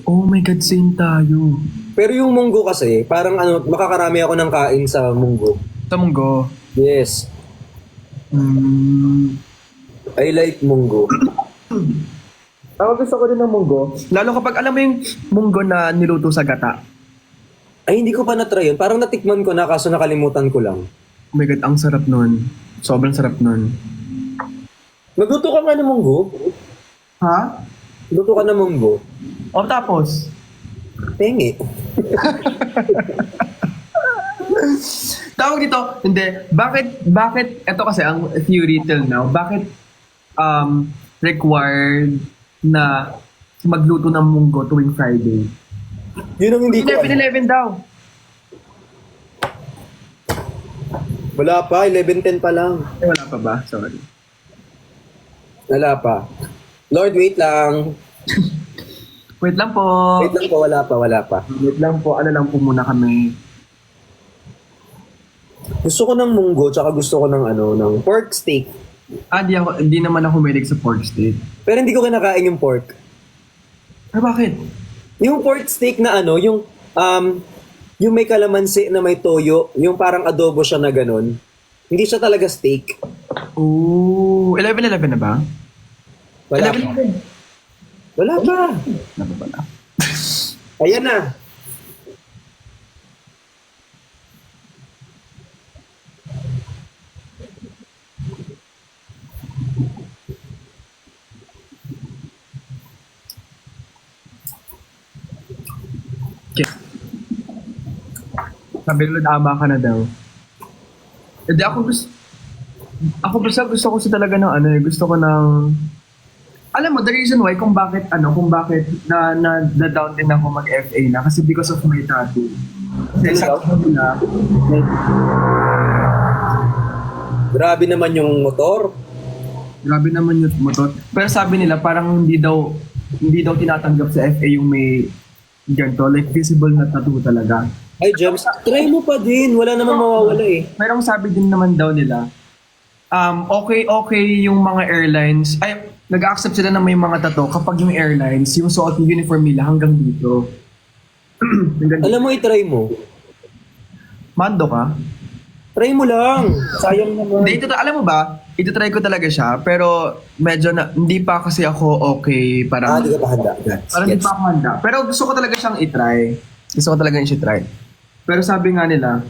Oh my God, same tayo. Pero yung munggo kasi, parang makakarami ako ng kain sa munggo. Sa munggo. Yes. Mm. I like munggo. Ako gusto ko din ng munggo. Lalo kapag alam mo yung munggo na niluto sa gata. Ay, hindi ko pa na-try yun. Parang natikman ko na, kaso nakalimutan ko lang. Oh my God, ang sarap nun. Sobrang sarap nun. Magluto ka nga ng munggo? Ha? Luto ka ng munggo? O tapos? Pengi. Tawag dito, hindi. Bakit, eto kasi ang theory till now, bakit required na magluto ng munggo tuwing Friday? Yun ang hindi ko. 11-11 daw. Wala pa, 11:10 pa lang. Eh, wala pa ba? Sorry. Wala pa. Lord, wait lang. Wait lang po. Wait lang po, wala pa. Wait lang po. Ano lang po muna kami. Gusto ko ng munggo, tsaka gusto ko ng ng pork steak. Di naman ako mahilig sa pork steak. Pero hindi ko kinakain yung pork. Bakit? Yung pork steak na yung may kalamansi na may toyo, yung parang adobo siya na ganun. Hindi siya talaga steak. Oh, 11-11 na ba? Wala 11-11. pa. Wala pa. Ano ba na? Ayan na. Okay. Sabi nila tama ka na daw. Hindi ako gusto ko sa talaga ng gusto ko ng alam mo, the reason why kung bakit na down din ako mag-FA na kasi because of my tattoo. Kasi sabi nila, Grabe naman yung motor. grabe naman yung motor. Pero sabi nila parang hindi daw tinatanggap sa FA yung may ganito, like visible na tattoo talaga. Ay, James, try mo pa din. Wala namang mawawala eh. Merong sabi din naman daw nila, okay yung mga airlines, nag-accept sila na may mga tattoo kapag yung airlines, yung suot ng uniform nila hanggang dito. Alam mo, i-try mo. Mando ka? Try mo lang. Sayang naman. Hindi, alam mo ba, ito-try ko talaga siya, pero medyo hindi pa kasi ako okay, parang, Di ka pa handa. parang hindi pa ako handa. Pero gusto ko talaga siyang i-try. Gusto ko talaga yung i-try. Pero sabi nga nila,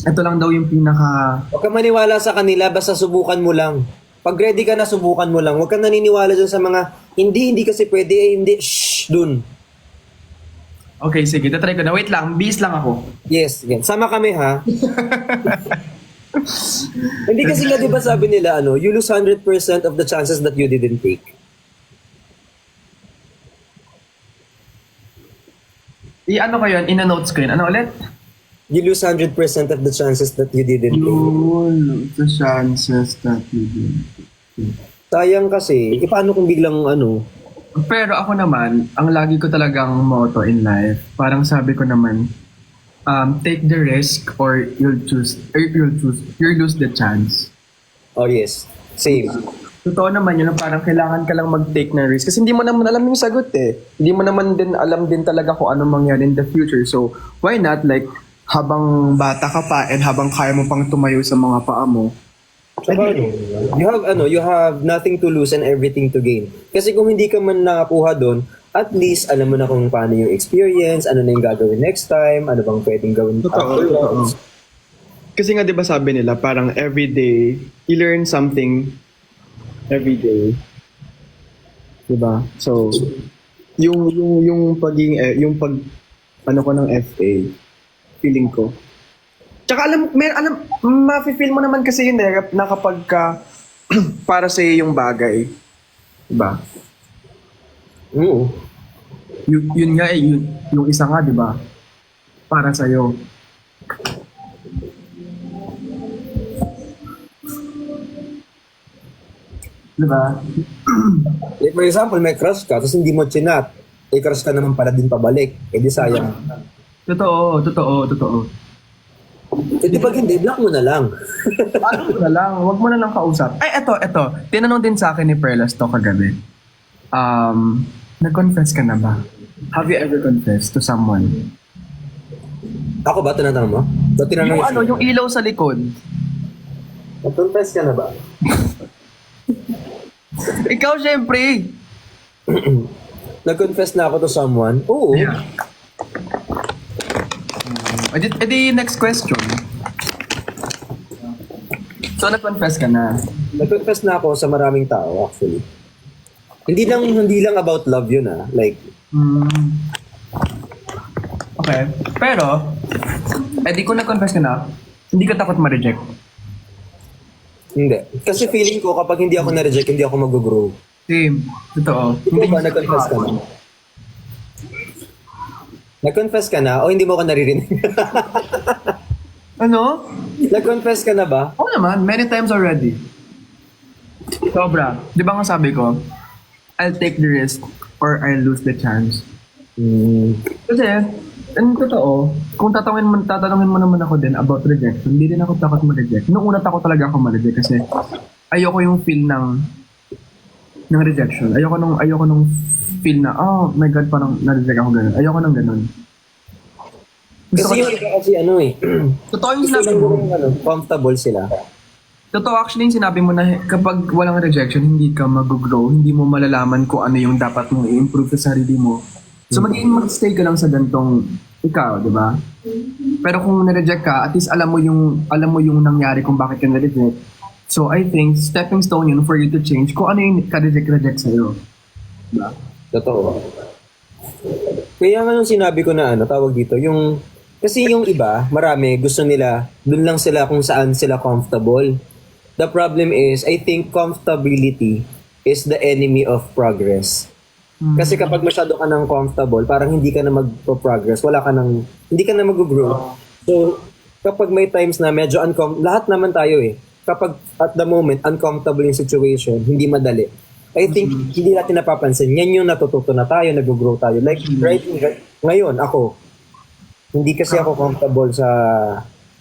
ito lang daw yung pinaka... Huwag ka maniwala sa kanila, basta subukan mo lang. Pag ready ka na, subukan mo lang. Huwag ka naniniwala dyan sa mga, hindi kasi pwede, hindi, shh, dun. Okay, sige, try ko na. Wait lang, bis lang ako. Yes, again. Sama kami ha. Hindi kasi nga, di ba sabi nila, you lose 100% of the chances that you didn't take. Ano ko yun? Ina-notes ko yun. Ano ulit? You lose 100% of the chances that you didn't do. Yun, the chances that you did. Sayang kasi, paano kung biglang Pero ako naman, ang lagi ko talagang motto in life, parang sabi ko naman, take the risk or you'll lose the chance. oh yes, same. Totoo naman yun, parang kailangan ka lang mag-take ng risk kasi hindi mo naman alam yung sagot eh. Hindi mo naman din alam din talaga kung anong mangyari in the future. So, why not like habang bata ka pa and habang kaya mo pang tumayo sa mga paa mo, Saka, you have nothing to lose and everything to gain. Kasi kung hindi ka man nakakuha doon, at least alam mo na kung paano yung experience, ano na yung gagawin next time, ano bang pwedeng gawin afterwards. Kasi nga 'di ba sabi nila parang every day you learn something every day. 'Di ba? So yung paging yung ano ko ng FA feeling ko. Tsaka alam mafe-feel mo naman kasi yun na kapag ka para sa yung bagay. 'Di ba? Oo. Yun nga yung isa nga 'di ba? Para sa iyo. Diba? Like for example, may crush ka, tapos hindi mo chinat. Crush ka naman pala din pabalik. Di sayang. Totoo. Di pag hindi, block mo na lang. Ano mo na lang, wag mo na lang kausap. Ay, eto. Tinanong din sa akin ni Perlas to kagabi. Nag-confess ka na ba? Have you ever confessed to someone? Ako ba, tinatanong mo? Yung ilaw sa likod. Nag-confess ka na ba? Ikaw, syempre. Nag-confess na ako to someone? Oo. Yeah. Edi next question. So, nag-confess ka na? Nag-confess na ako sa maraming tao, actually. Hindi lang about love yun, Like, Okay. Pero, edi kung nag-confess ka na, hindi ka takot ma-reject. hindi. Kasi feeling ko, kapag hindi ako na-reject, hindi ako mag-grow. Same. Totoo. Ikaw ba, nag-confess ka na? Nag-confess ka na? O hindi mo ako naririnig? Ano? Nag-confess ka na ba? Oo naman, many times already. Sobra. Di ba nga sabi ko, I'll take the risk or I'll lose the chance. Kasi, totoo, kung tatanungin mo naman ako din about rejection, hindi din ako takot ma-reject. Noong una takot talaga ako ma-reject kasi ayoko yung feel ng rejection. Ayoko nung feel na, oh my God, parang na-reject ako ganun. Ayoko nung ganun. Kasi yung iba kasi Totoo yung gusto sinabi lang mo. comfortable sila. Totoo actually yung sinabi mo na kapag walang rejection, hindi ka mag-grow, hindi mo malalaman kung ano yung dapat mong i-improve sa sarili mo. So mag-stay ka lang sa gantong ikaw, di ba? Pero kung na-reject ka, at least alam mo yung nangyari kung bakit ka na-reject. So I think stepping stone yun for you to change kung ano yung ka-reject sa'yo. Diba? Totoo. Kaya nga nung sinabi ko na tawag dito, kasi yung iba, marami, gusto nila, dun lang sila kung saan sila comfortable. The problem is, I think comfortability is the enemy of progress. Kasi kapag masyado ka nang comfortable, parang hindi ka na magpo-progress, hindi ka na mag-grow. So, kapag may times na medyo lahat naman tayo kapag at the moment, uncomfortable yung situation, hindi madali. I think, hindi natin napapansin. Yan yung natututo na tayo, nag-grow tayo. Like, ngayon, ako, hindi kasi ako comfortable sa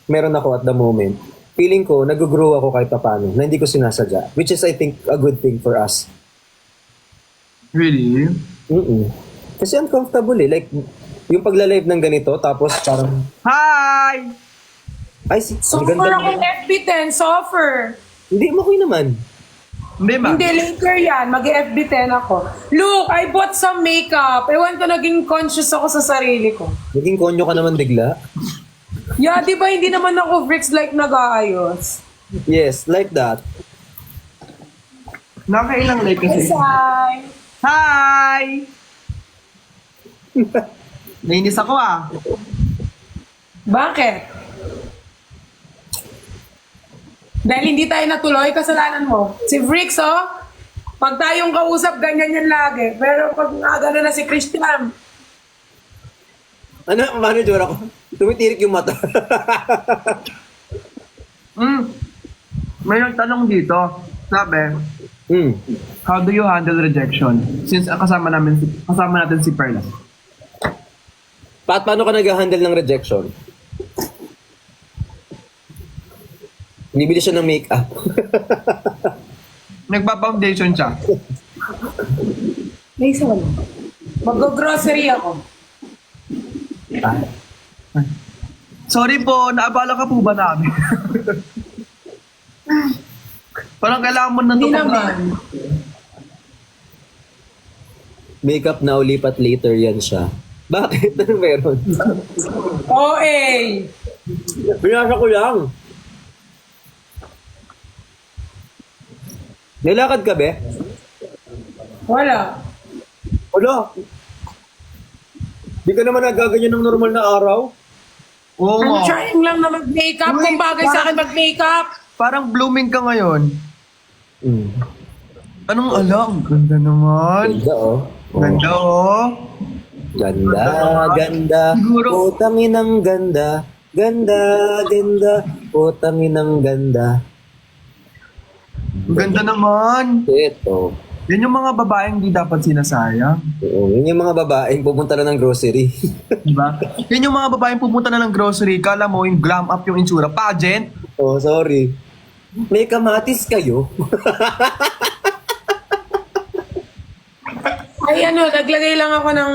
meron ako at the moment. Feeling ko, nag-grow ako kahit paano, na hindi ko sinasadya. Which is, I think, a good thing for us. Really? Kasi uncomfortable Like, yung pagla-live ng ganito, tapos parang, Hi! ang Suffer ganda akong FB10, suffer. Hindi, okay naman. Hindi ba? Hindi, later yan. Mag-FB10 ako. Look, I bought some makeup. Ewan ko, naging conscious ako sa sarili ko. Naging konyo ka naman bigla. Yeah, di ba hindi naman ako bricks like nag-aayos? Yes, like that. Nakailang like kasi. Hi! Hi! Nainis ako Bakit? Dahil hindi tayo natuloy, kasalanan mo. Si Vrix, pag tayong kausap, ganyan yan lagi. Pero pag gano'n na si Christian, Ano, manager ako? Tumitirik yung mata. May nagtanong dito. Sabi, how do you handle rejection? Since kasama natin si Perla. Paano ka nag-handle ng rejection? Bibili siya ng make-up. Nagpa-foundation siya. May isa wala. Mag-grocery ako. Sorry po, naabala ka po ba namin? Parang kailangan mo na Hindi ito. naman. Makeup na ulipat later yan siya. Bakit? Ano meron? OA. Binasa ko lang. Nilakad ka, be? Wala. Wala. Di ka naman nagaganyan ng normal na araw? Oo I'm nga. trying lang na mag-makeup. Kung bagay sa akin mag-makeup. Parang blooming ka ngayon. Anong alam? Ganda naman. Ganda, oh. Ganda oh. Ganda, ganda. Siguro- Putangin ng ganda. Ganda, ganda. Putangin ng ganda. Ganda naman. Ito. Yan yung mga babaeng di dapat sinasayang. Oo, yun yung mga babaeng pupunta na ng grocery. Diba? Yan yung mga babaeng pupunta na ng grocery. Kala mo yung glam up yung insura. Pageant. Oh, sorry. May kamatis kayo. Ay ano, naglagay lang ako ng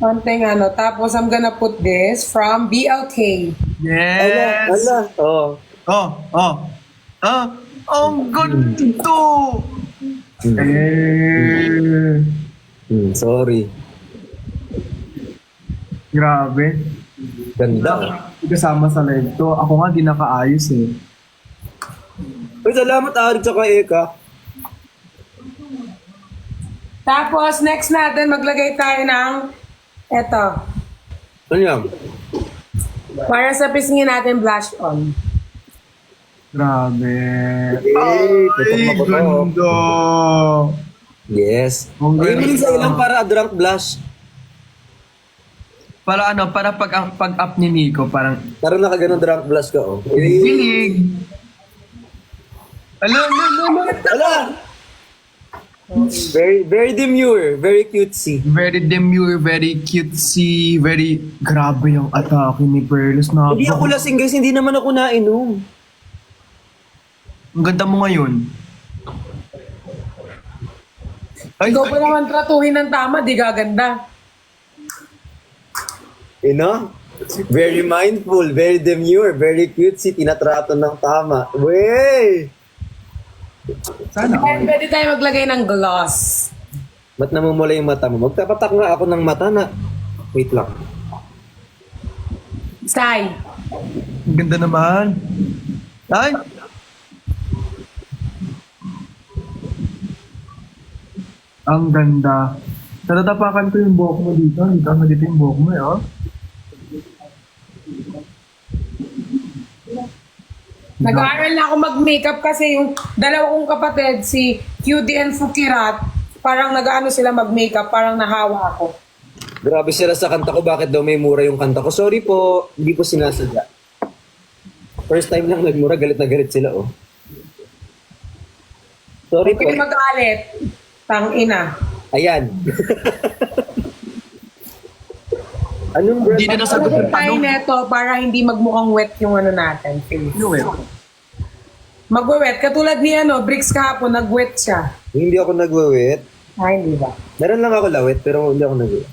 konting ano. Tapos I'm gonna put this from BLK. Yes. Ala. Oh. Oh, oh. Ah, ang ganito. Sorry. Grabe. Ganda. Kasama sa live to. Ako nga di nakaayos eh. Uy, salamat Arid sa Eka. Tapos next natin maglagay tayo ng eto. Ano yan? Para sa pisngin natin blush on. Grabe. Ay, tutok na ba to? ganda. Yes. Ang Ay, ganda. sa ilang para drunk blush. Para ano, para pag-up ni Nico, parang Parang nakaganon drunk blush ka, oh. bilig. Ala. Ala! Very demure. Very cutesy. Very demure, very cutesy, very... Grabe yung atake ni Perlos. Hindi ako lasing guys, hindi naman ako nainom. Ang ganda mo ngayon. Ay, Ikaw pa naman tratuhin ng tama, di gaganda. You know? Very mindful, very demure, very cutesy, tinatrato ng tama. Wey! sana. Kaya pwede tayo maglagay ng gloss. Ba't namumula yung mata mo? Magtapatak nga ako ng mata na... Wait lang. Sai. Ang ganda naman. Ay! Ang ganda. Natatapakan ko yung buhok mo dito. Dito mo dito yung buhok mo eh, oh. Nag-aaral na ako mag-makeup kasi yung dalawa kong kapatid, si QD and Fukirat, parang nag-ano sila mag-makeup, parang nahawa ako. Grabe sila sa kanta ko, bakit daw may mura yung kanta ko? Sorry po, hindi po sinasadya. First time lang nagmura, galit na galit sila, oh. Sorry po. Pwede mag-alit. Tang ina. Ayan. Anong brand? Hindi na nasagot Ano yung tayo tanong. neto para hindi magmukhang wet yung ano natin, face. Ano eh? Magwe-wet. Katulad ni ano, Bricks kahapon, nag-wet siya. Hindi ako nagwawit. Ay, hindi ba? Meron lang ako lawit, pero hindi ako nagwawit.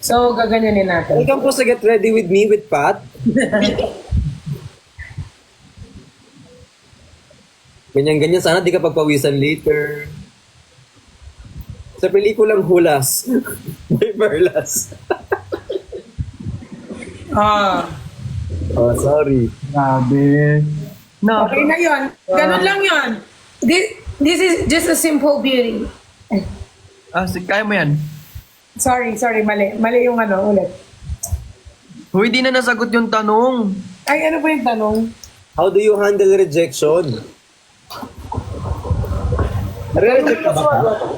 So, gaganyanin natin. Welcome po sa Get Ready With Me with Pat. Ganyan-ganyan. Sana di ka pagpawisan later. Sa pelikulang Hulas. May Perlas. Ah. Oh, sorry. Grabe. No. Okay na yun. Ganun lang yun. This is just a simple beauty. Kaya mo yan. Sorry, mali. Mali yung ano, ulit. Uy, di na nasagot yung tanong. Ay, ano ba yung tanong? How do you handle rejection? Nare-reject ka ba?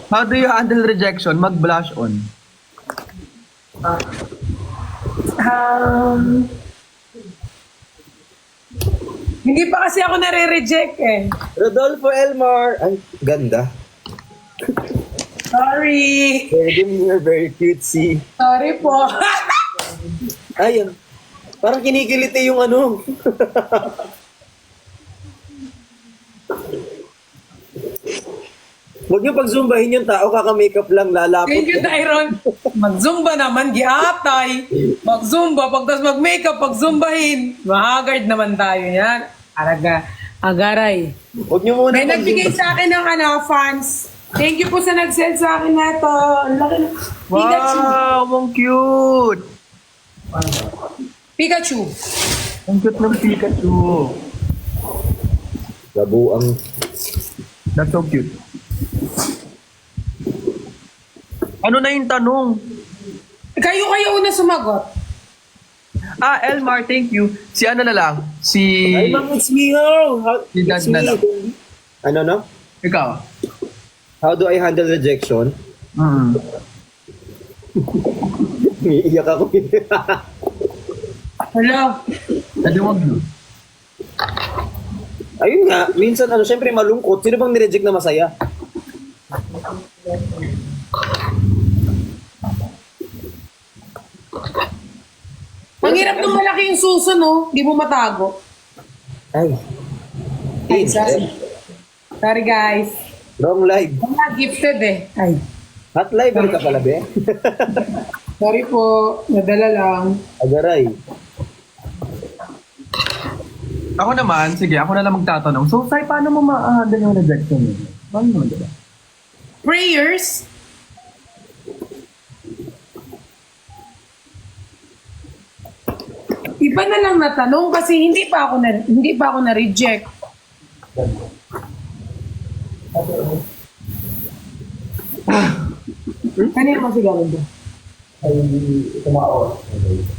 How do you handle rejection? Mag-blush on. Hindi pa kasi ako nare-reject eh. Rodolfo Elmar. Ay, ganda. Sorry. You're very cutesy. Sorry po. Ayun. Parang kinikiliti yung ano. Huwag niyo pag-zumbahin yung tao, kaka-makeup lang, lalapot. Thank you, Tyron. Mag-zumba naman, giatay. Mag-zumba, pagtas mag-makeup, pag-zumbahin. Mahagard naman tayo yan. Araga, agaray. Huwag niyo muna May nagbigay sa akin ng fans. Thank you po sa nag-send sa akin na ito. Ang laki ng Pikachu. Wow, ang cute! Pikachu. Ang cute ng Pikachu. Gabuang. That's so cute. Ano na yung tanong? Kayo una sumagot. Elmar, thank you. Si ano na lang? Si... Ay, Ma'am, it's me, ho! Si Dad na lang. Ano, no? Ikaw? How do I handle rejection? Iiyak ako. Hello. Adi wag yun. Ayun nga, minsan syempre malungkot. Sino bang nireject na masaya? Ang hirap ng malaki yung suso, no? Di mo matago. Ay. Ay, sorry. Sorry, guys. Wrong live. I'm not gifted eh. Ay. Hot live ka pala, be? Sorry po. Nadala lang. Agaray. Ako naman, sige, ako na lang magtatanong. So, Sai, paano mo ma-handle yung rejection mo? Paano mo diba? Prayers. Iba na lang natanong kasi hindi pa ako na-reject. Kanina mo siguro doon.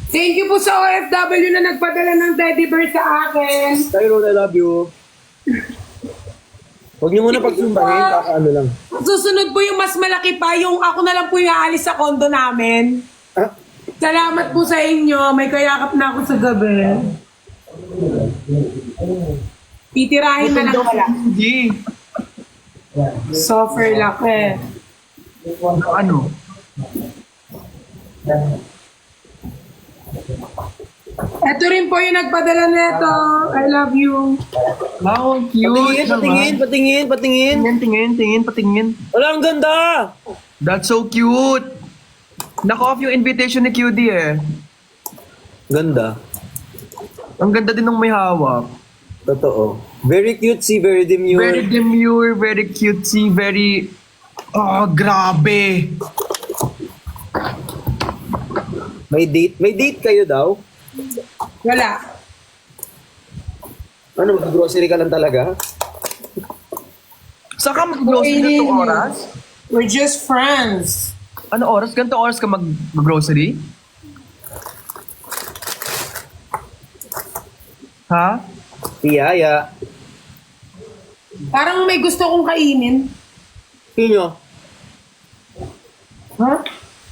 Thank you po sa OFW na nagpadala ng teddy bear sa akin. Tyron, I love you. Huwag niyo muna pagsumbahin, baka ano lang. Susunod po yung mas malaki pa, yung ako na lang po yung aalis sa kondo namin. Ah, Salamat po sa inyo. May kayakap na ako sa gabi. Titirahin na lang wala. Hindi. Suffer laki. Ano? Ito rin po yung nagpadala nito. I love you. Wow, ang cute patingin, patingin, patingin. Patingin. Wala, ang ganda! That's so cute. Naka-off yung invitation ni QD eh. Ganda. Ang ganda din ng may hawak. Totoo. Very cutesy, very demure. Very demure, very cutesy, very... Oh, grabe. May date. May date kayo daw? Wala. Ano, mag-grocery ka lang talaga? Saka mag-grocery na 2 oras? We're just friends. Ano oras? Ganito oras ka mag-grocery? Ha? Tiyaya. Parang may gusto kong kainin. Sino? Ha?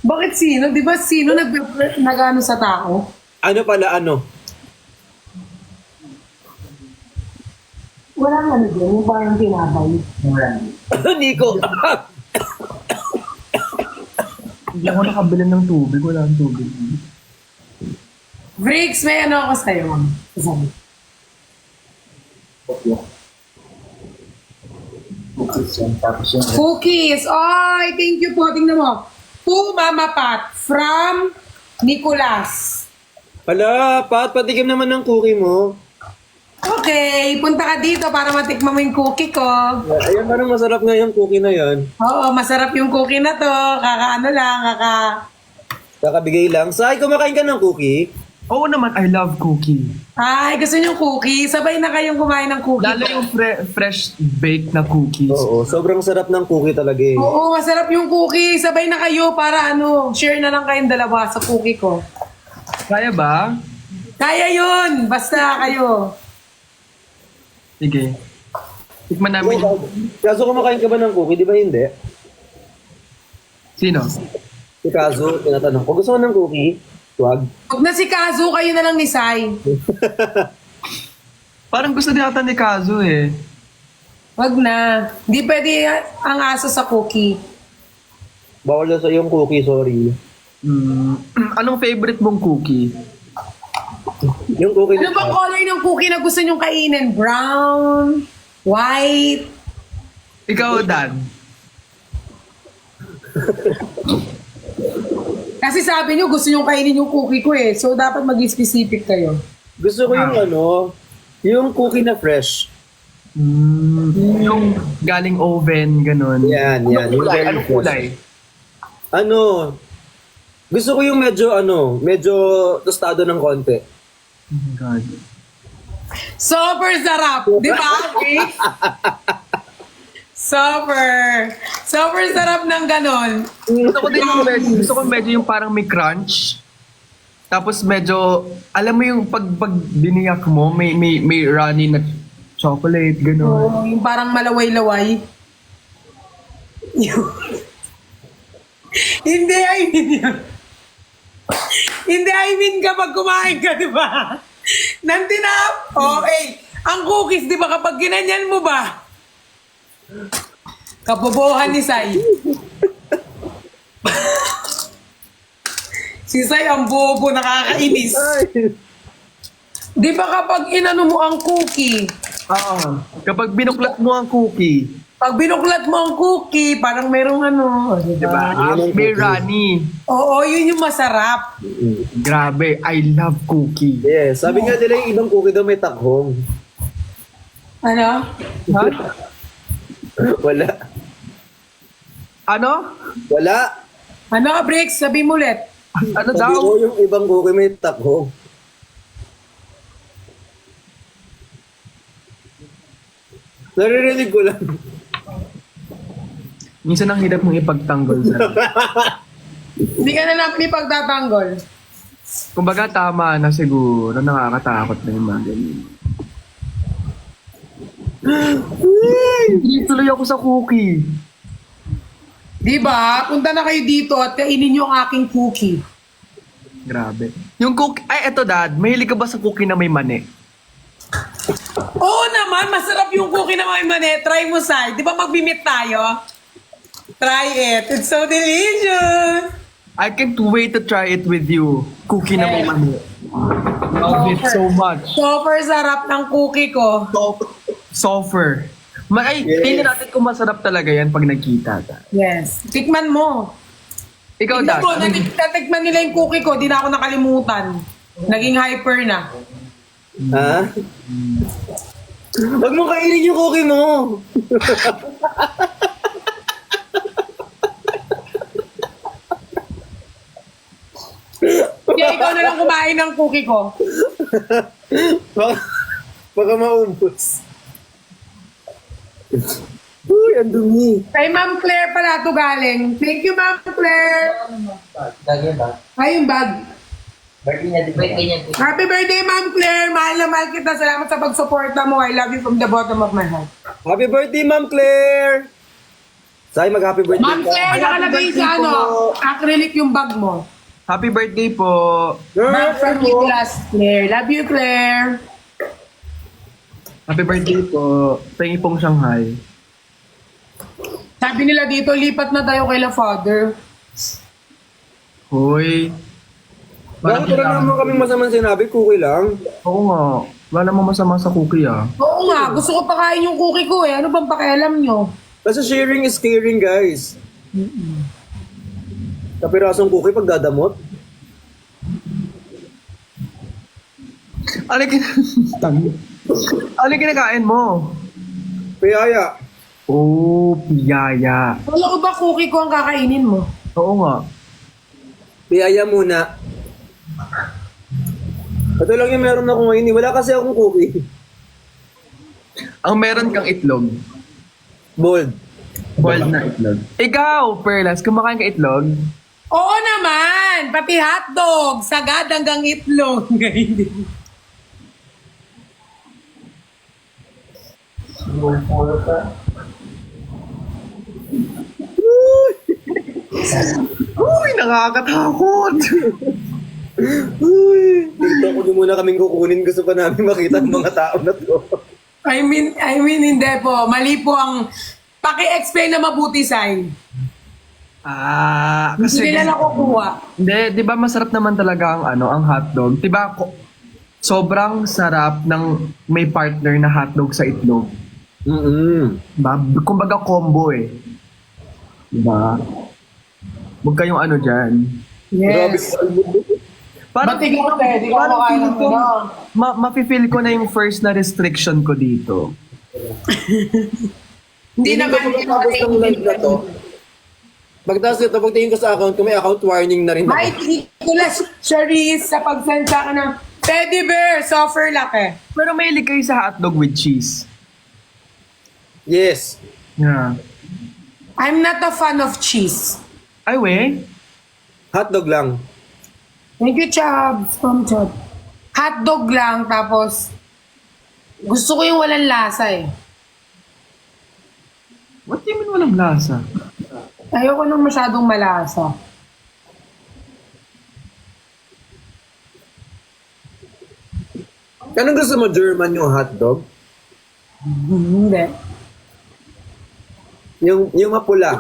Bakit sino? Di ba sino nag-ano sa tao? Ano pala, ano? Wala nga ano dyan. Yung parang tinabay. Nico! Hindi ako nakabili ng tubig. Wala ang tubig. Briggs, may ano ako sa'yo. Sabi. Cookies. Ay, thank you po. Tingnan mo. To Mama Pat from Nicolas. Hala, Pat, patikim naman ng cookie mo. Okay, punta ka dito para matikman mo yung cookie ko. Ayan, parang masarap nga yung cookie na yan. Oo, masarap yung cookie na to. Kakaano lang, Kakabigay lang. Sai, kumakain ka ng cookie? Oo naman, I love cookie. Ay, gusto niyo cookie? Sabay na kayong kumain ng cookie. Lalo yung fresh baked na cookies. Oo, sobrang sarap ng cookie talaga eh. Oo, masarap yung cookie. Sabay na kayo para share na lang kayong dalawa sa cookie ko. Kaya ba? Kaya yun! Basta kayo. Sige. Tikman namin. Kaso kumakain ka ba ng cookie, di ba hindi? Sino? Si Kazo, tinatanong ko, gusto mo ng cookie? Wag. Huwag na si Kazu, kayo na lang ni Sai. Parang gusto din ata ni Kazu eh. Wag na. Hindi pwede ang aso sa cookie. Bawal na sa yung cookie, sorry. Anong favorite mong cookie? Yung cookie Ano bang color ng cookie na gusto nyong kainin? Brown? White? Ikaw, Dan. Kasi sabi nyo, gusto nyong kainin yung cookie ko eh. So, dapat maging specific kayo. Gusto ko yung yung cookie na fresh. Yung galing oven, ganun. Yan. Anong Yung kulay? very Anong fresh. kulay? Gusto ko yung medyo tostado ng konti. Oh my God. Super sarap! Di ba, Grace? Super sarap ng ganon. Gusto ko medyo yung parang may crunch. Tapos medyo, alam mo yung pag biniyak mo, may runny na chocolate, gano'n. Oo, yung parang malaway-laway. Hindi, I mean yun. Hindi, I mean kapag kumain ka, di ba? Nantinap. Okay. Ang cookies, di ba, kapag ginanyan mo ba? Kabobohan ni Sai. Si Sai ang bobo, nakakainis. Di ba kapag inano mo ang cookie, Oo. Kapag binuklat mo ang cookie, pag binuklat mo ang cookie, parang merong ano, di di ba? ba? May runny. Oo, yun yung masarap. Grabe, I love cookie. Yes, sabi nga nila yung ibang cookie daw may takhong. Ano? Ha? Wala. Ano? Wala. Ano, Bricks? Sabi mo ulit. Ano Sabi daw? ko yung ibang cookie may takhong. Naririnig ko lang. Minsan ang hirap mong ipagtanggol sa. Hindi ka na namin ipagtatanggol. Kumbaga tama na siguro, nakakatakot na yung mga ganyan. Hindi tuloy ako sa cookie. Di ba? Punta na kayo dito at kainin nyo ang aking cookie. Grabe. Yung cookie, ay eto dad, mahilig ka ba sa cookie na may mani? Oo naman, masarap yung cookie na may mani. Try mo, Sai. Di ba mag-meet tayo? Try it. It's so delicious. I can't wait to try it with you. Cookie na may mani. Love it so much. Super sarap ng cookie ko. Softer. Ay, Yes. tingnan natin kung masarap talaga yan pag nagkita ka. Yes. Tikman mo. Ikaw, Tignan Dad. mo, natikman nila yung cookie ko. Di na ako nakalimutan. Naging hyper na. Ha? Huwag mo kainin yung cookie mo. Kaya ikaw na lang kumain ng cookie ko. Baka maubos. Uy, ang dumi. Kay Ma'am Claire pala ito galing. Thank you, Ma'am Claire. Ay, yung bag. Happy birthday, Ma'am Claire. Mahal na mahal kita. Salamat sa pagsuporta mo. I love you from the bottom of my heart. Happy birthday, Ma'am Claire! Say, mag-happy birthday Ma'am Claire, nakalagay sa ano, acrylic yung bag mo. Happy birthday po. Ma'am from Nicholas Claire. Love you, Claire. Happy birthday po. Pengi pong Shanghai. Sabi nila dito, lipat na tayo kay La Father. Hoy. Bakit wala naman kaming masamang sinabi? Cookie lang. Oo nga. Wala namang masama sa cookie ah. Oo nga, gusto ko pakain yung cookie ko eh. Ano bang pakialam nyo? Kasi sharing is caring, guys. Kapirasong cookie pag dadamot. Ano ano kinakain mo? Piyaya. Oh, piyaya. Wala ko ba cookie ko ang kakainin mo? Oo nga. Piyaya muna. Ito lang yung meron ako ngayon. Wala kasi akong cookie. Ang meron kang itlog. Bold. Boiled na itlog. Ikaw, Perlas, kumakain ka itlog? Oo naman! Pati hotdog! Sagad hanggang itlog. Uy, nakakatakot. Uy, TikTok ko muna kaming kukunin. Gusto pa namin makita ang mga tao na to. I mean, hindi po. Mali po ang paki-explain na mabuti sign. Kasi Hindi nila nakukuha. Hindi, 'di ba masarap naman talaga ang hotdog? 'Di ba sobrang sarap ng may partner na hotdog sa itlog. Diba? Kumbaga combo eh. 'Di ba? Huwag kayong diyan. Yes. Ba't ikaw, Di ka makain ng Mafe-feel ko na yung first na restriction ko dito. Hindi naman. Pagkatapos ng live na to, pagkatapos ito, pagtingin ko sa account ko, may account warning na rin ako. Mike Nicolas Charisse sa pagsend sa akin ng teddy bear, suffer laki. Pero may kayo sa hotdog with cheese. Yes. Yeah. I'm not a fan of cheese. Ay, we? Hotdog lang. Thank you, Chubbs. From Chubb. Hotdog lang, tapos gusto ko yung walang lasa eh. What do you mean walang lasa? Ayoko nang masyadong malasa. Anong gusto mo, German yung hotdog? Hindi. Yung mapula.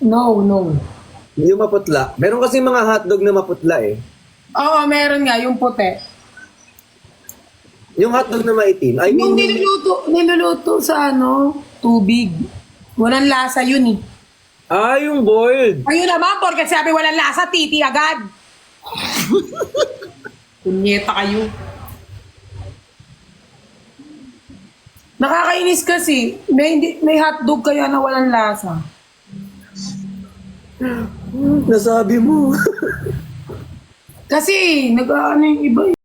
No. Yung maputla. Meron kasi mga hotdog na maputla eh. Oo, meron nga, yung puti. Yung hotdog na maitim. I Yung mean, niluluto sa tubig. Walang lasa yun eh. yung boiled. Ayun naman, porque sabi walang lasa, titi agad. Punyeta kayo. Nakakainis kasi. May hotdog kaya na walang lasa. Nasabi mo. Kasi, nag-ano yung iba eh.